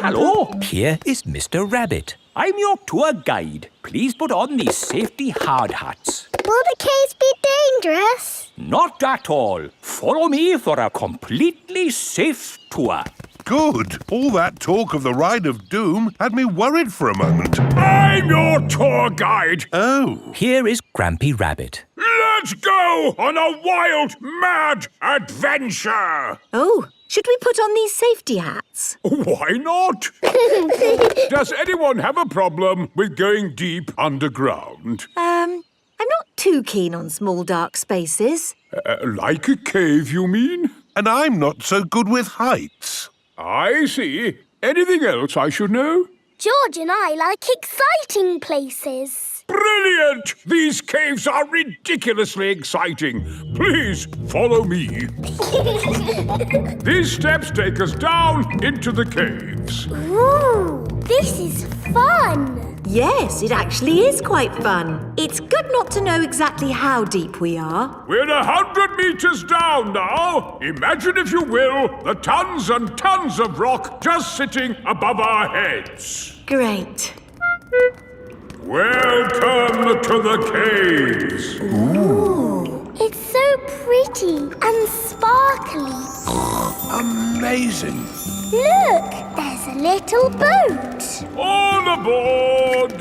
S2: Hello. Here is Mr. Rabbit.
S13: I'm your tour guide. Please put on these safety hard hats.
S1: Will the caves be dangerous?
S13: Not at all. Follow me for a completely safe tour.
S4: Good. All that talk of the Ride of Doom had me worried for a moment.
S12: I'm your tour guide.
S4: Oh.
S2: Here is Grampy Rabbit.
S12: Let's go on a wild, mad adventure.
S8: Oh, should we put on these safety hats?
S12: Why not? Does anyone have a problem with going deep underground?
S8: I'm not too keen on small dark spaces.
S12: Like a cave, you mean?
S4: And I'm not so good with heights.
S12: I see. Anything else I should know?
S1: George and I like exciting places.
S12: Brilliant! These caves are ridiculously exciting. Please follow me. These steps take us down into the caves.
S1: Ooh, this is fun.
S8: Yes, it actually is quite fun. It's good not to know exactly how deep we are.
S12: We're 100 meters down now. Imagine, if you will, the tons and tons of rock just sitting above our heads.
S8: Great.
S12: Welcome to the caves.
S1: Ooh, it's so pretty and sparkly.
S4: Amazing.
S1: Look, there's a little boat.
S12: All aboard!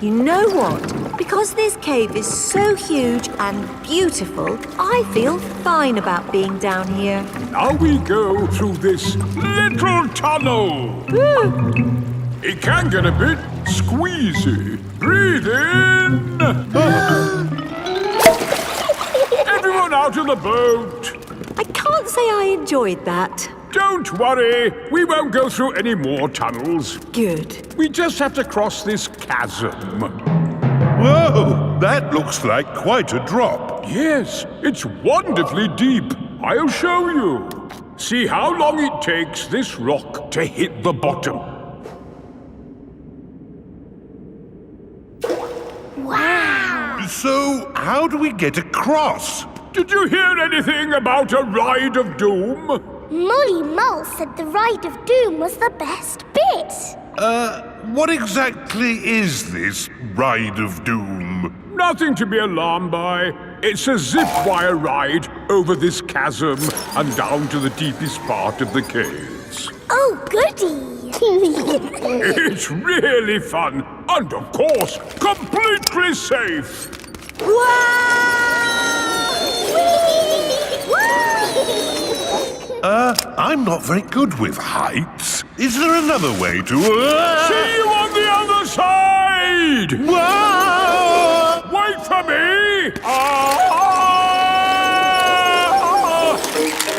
S8: You know what? Because this cave is so huge and beautiful, I feel fine about being down here.
S12: Now we go through this little tunnel. It can get a bit squeezy. Breathe in. Everyone out in the boat.
S8: I can't say I enjoyed that.
S12: Don't worry, we won't go through any more tunnels.
S8: Good.
S12: We just have to cross this chasm.
S4: Whoa, that looks like quite a drop.
S12: Yes, it's wonderfully deep. I'll show you. See how long it takes this rock to hit the bottom.
S1: Wow.
S4: So, how do we get across?
S12: Did you hear anything about a Ride of Doom?
S1: Molly Mull said the Ride of Doom was the best bit.
S4: What exactly is this Ride of Doom?
S12: Nothing to be alarmed by. It's a zip wire ride over this chasm and down to the deepest part of the caves.
S1: Oh, goody.
S12: It's really fun and, of course, completely safe.
S4: I'm not very good with heights. Is there another way to...
S12: See you on the other side!
S4: Whoa!
S12: Wait for me!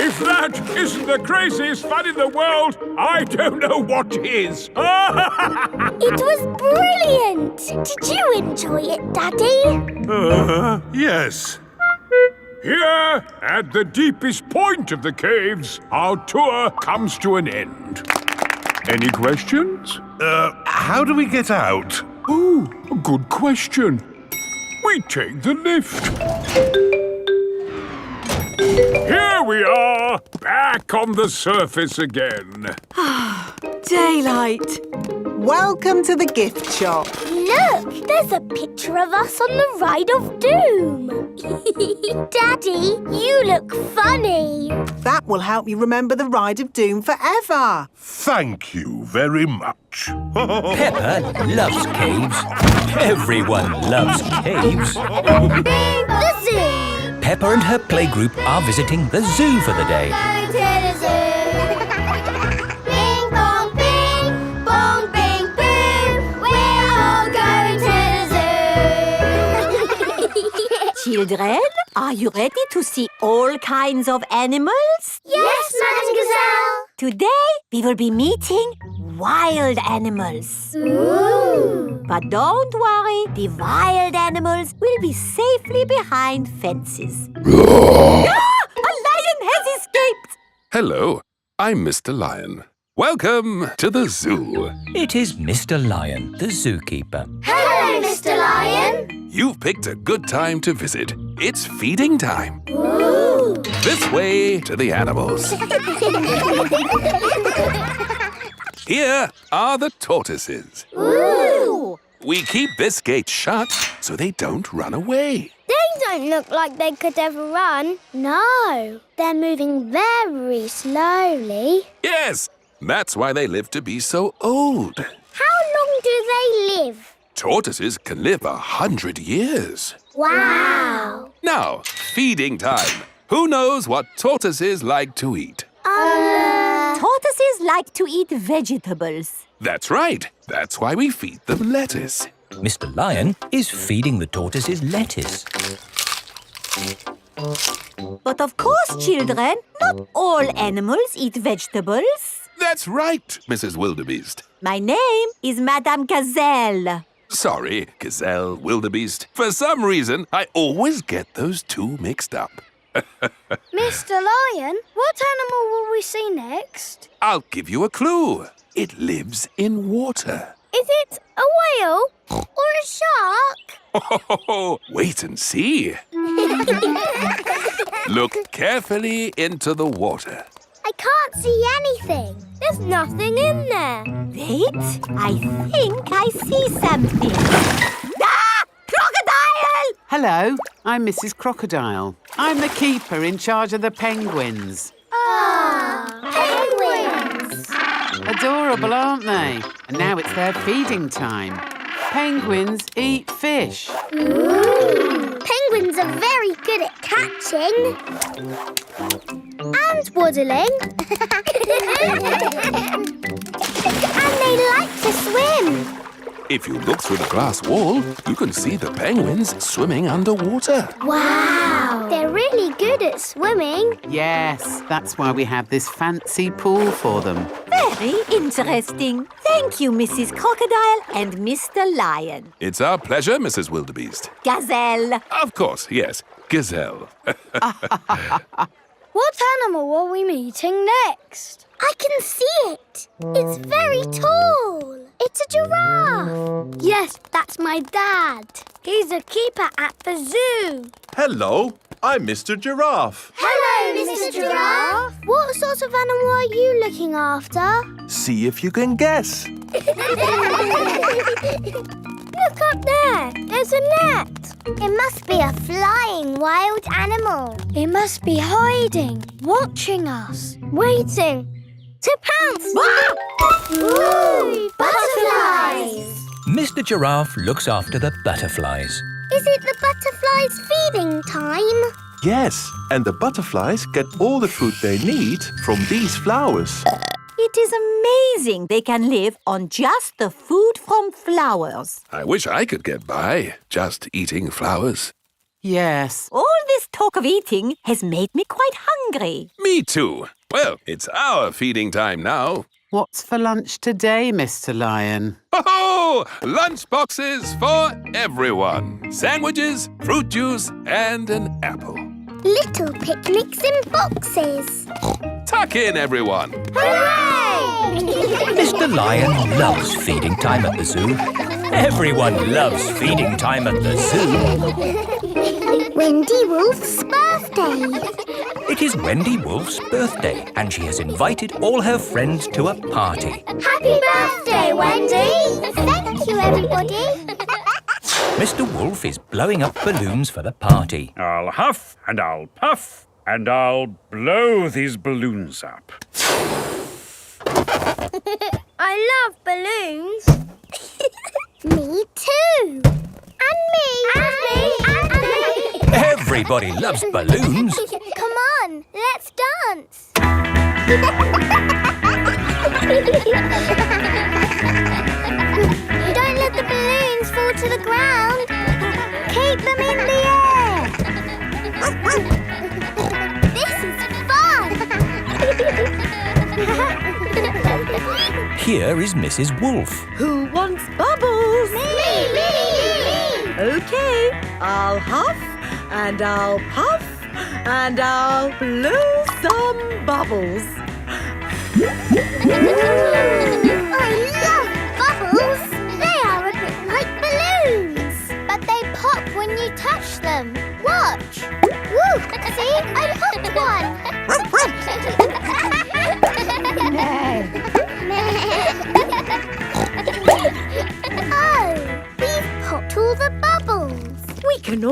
S12: If that isn't the craziest fun in the world, I don't know what is.
S1: It was brilliant. Did you enjoy it, Daddy?
S4: Yes.
S12: Here, at the deepest point of the caves, our tour comes to an end. Any questions?
S4: How do we get out?
S12: Oh, a good question. We take the lift. Here we are, back on the surface again.
S8: Daylight.
S5: Welcome to the gift shop.
S1: Look, there's a picture of us on the Ride of Doom. Daddy, you look funny.
S5: That will help you remember the Ride of Doom forever.
S4: Thank you very much.
S2: Peppa loves caves. Everyone loves caves.
S1: The zoo.
S2: Peppa and her playgroup are visiting the zoo for the day.
S1: Going to the zoo. Bing bong bing, bong bing boom. We're all going to the zoo.
S8: Children, are you ready to see all kinds of animals?
S1: Yes, Madam Gazelle.
S8: Today, we will be meeting wild animals.
S1: Ooh.
S8: But don't worry, the wild animals will be safely behind fences. A lion has escaped!
S14: Hello, I'm Mr. Lion. Welcome to the zoo.
S2: It is Mr. Lion, the zookeeper.
S1: Hello, Mr. Lion.
S14: You've picked a good time to visit. It's feeding time.
S1: Ooh.
S14: This way to the animals. Here are the tortoises.
S8: Ooh!
S14: We keep this gate shut so they don't run away.
S11: They don't look like they could ever run. No, they're moving very slowly.
S14: Yes, that's why they live to be so old.
S11: How long do they live?
S14: Tortoises can live 100 years.
S11: Wow!
S14: Now, feeding time. Who knows what tortoises like to eat?
S8: Tortoises like to eat vegetables.
S14: That's right. That's why we feed them lettuce.
S2: Mr. Lion is feeding the tortoises lettuce.
S8: But of course, children, not all animals eat vegetables.
S14: That's right, Mrs. Wildebeest.
S8: My name is Madame Gazelle.
S14: Sorry, Gazelle, Wildebeest. For some reason, I always get those two mixed up.
S11: Mr. Lion, what animal will we see next?
S14: I'll give you a clue. It lives in water.
S11: Is it a whale or a shark?
S14: Oh, wait and see. Look carefully into the water.
S11: I can't see anything. There's nothing in there.
S8: Wait, I think I see something. Ah! Crocodile!
S15: Hello, I'm Mrs. Crocodile. I'm the keeper in charge of the penguins.
S11: Penguins!
S15: Adorable, aren't they? And now it's their feeding time. Penguins eat fish.
S11: Ooh. Penguins are very good at catching and waddling and they like to swim.
S14: If you look through the glass wall, you can see the penguins swimming underwater.
S11: Wow! They're really good at swimming.
S15: Yes, that's why we have this fancy pool for them.
S8: Very interesting. Thank you, Mrs. Crocodile and Mr. Lion.
S14: It's our pleasure, Mrs. Wildebeest.
S8: Gazelle.
S14: Of course, yes. Gazelle.
S11: What animal are we meeting next? I can see it. It's very tall. It's a giraffe. Yes, that's my dad. He's a keeper at the zoo.
S16: Hello, I'm Mr. Giraffe.
S11: Hello, Mr. Giraffe. What sort of animal are you looking after?
S16: See if you can guess.
S11: Look up there. There's a net. It must be a flying wild animal. It must be hiding, watching us, waiting to pounce. Ooh, butterflies!
S2: Mr. Giraffe looks after the butterflies.
S11: Is it the butterflies' feeding time?
S16: Yes, and the butterflies get all the food they need from these flowers.
S8: It is amazing they can live on just the food from flowers.
S14: I wish I could get by just eating flowers.
S15: Yes.
S8: All this talk of eating has made me quite hungry.
S14: Me too. Well, it's our feeding time now.
S15: What's for lunch today, Mr. Lion?
S14: Oh, lunch boxes for everyone. Sandwiches, fruit juice, and an apple.
S11: Little picnics in boxes.
S14: Tuck in, everyone.
S11: Hooray!
S2: Mr. Lion loves feeding time at the zoo. Everyone loves feeding time at the zoo.
S11: Wendy Wolf's birthday.
S2: It is Wendy Wolf's birthday, and she has invited all her friends to a party.
S11: Happy birthday, Wendy! Thank you, everybody.
S2: Mr. Wolf is blowing up balloons for the party.
S12: I'll huff and I'll puff and I'll blow these balloons up.
S11: I love balloons. Me too. And me. And me. And me.
S2: Everybody loves balloons.
S11: Come on, let's dance. Don't let the balloons fall to the ground. Keep them in the air. This is fun.
S2: Here is Mrs. Wolf.
S8: Who wants bubbles?
S11: Me.
S8: Okay, I'll huff and I'll puff and I'll blow some bubbles.
S11: I love bubbles. They are a bit like balloons, but they pop when you touch them. Watch. Woo! See, I popped one.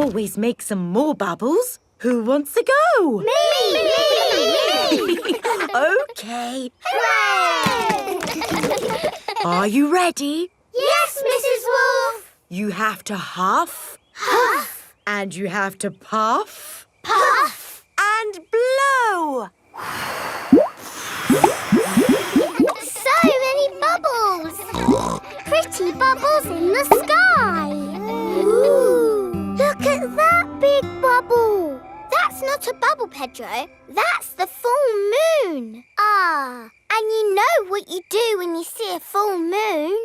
S3: always make some more bubbles. Who wants to go?
S11: Me!
S3: OK.
S11: Hooray!
S3: Are you ready?
S11: Yes, Mrs. Wolf.
S3: You have to huff.
S11: Huff.
S3: And you have to puff.
S11: Puff.
S3: And blow.
S11: So many bubbles. Pretty bubbles in the sky. Ooh. Look at that big bubble. That's not a bubble, Pedro. That's the full moon. Ah, and you know what you do when you see a full moon?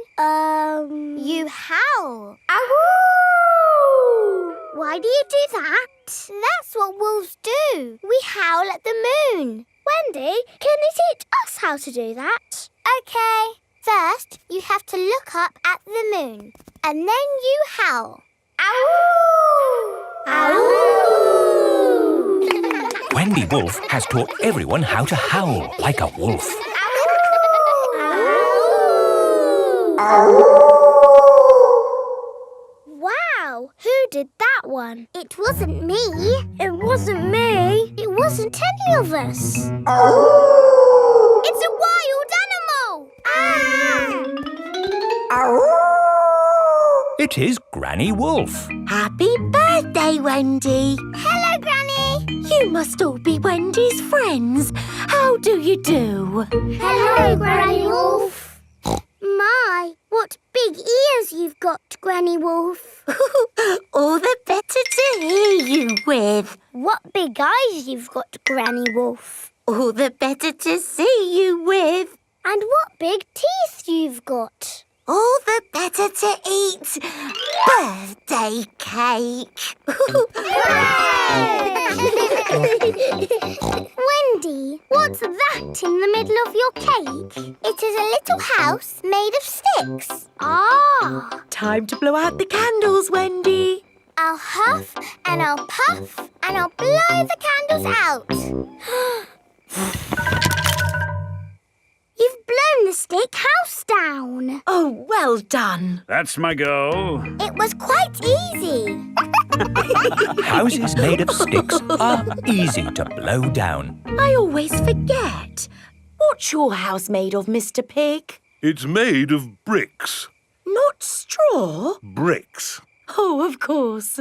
S11: You howl. Ow! Why do you do that? That's what wolves do. We howl at the moon. Wendy, can you teach us how to do that? OK. First, you have to look up at the moon. And then you howl. Ow! Ow!
S2: Wendy Wolf has taught everyone how to howl like a wolf.
S11: Wow, who did that one? It wasn't me. It wasn't me. It wasn't any of us. It's a wild animal.
S2: It is Granny Wolf.
S8: Happy birthday, Wendy.
S11: Hello, Granny.
S8: You must all be Wendy's friends. How do you do?
S11: Hello, Granny Wolf. My, what big ears you've got, Granny Wolf.
S8: All the better to hear you with.
S11: What big eyes you've got, Granny Wolf.
S8: All the better to see you with.
S11: And what big teeth you've got.
S8: All the better to eat birthday cake.
S11: Wendy, what's that in the middle of your cake? It is a little house made of sticks. Ah!
S3: Time to blow out the candles, Wendy.
S11: I'll huff and I'll puff and I'll blow the candles out. You've blown the stick house down.
S3: Oh, well done.
S13: That's my go.
S11: It was quite easy.
S2: Houses made of sticks are easy to blow down.
S3: I always forget. What's your house made of, Mr. Pig?
S4: It's made of bricks.
S3: Not straw?
S4: Bricks.
S3: Oh, of course.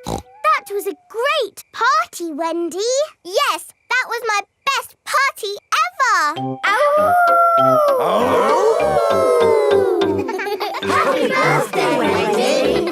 S11: That was a great party, Wendy. Yes, that was my best party ever. Happy birthday, Wendy.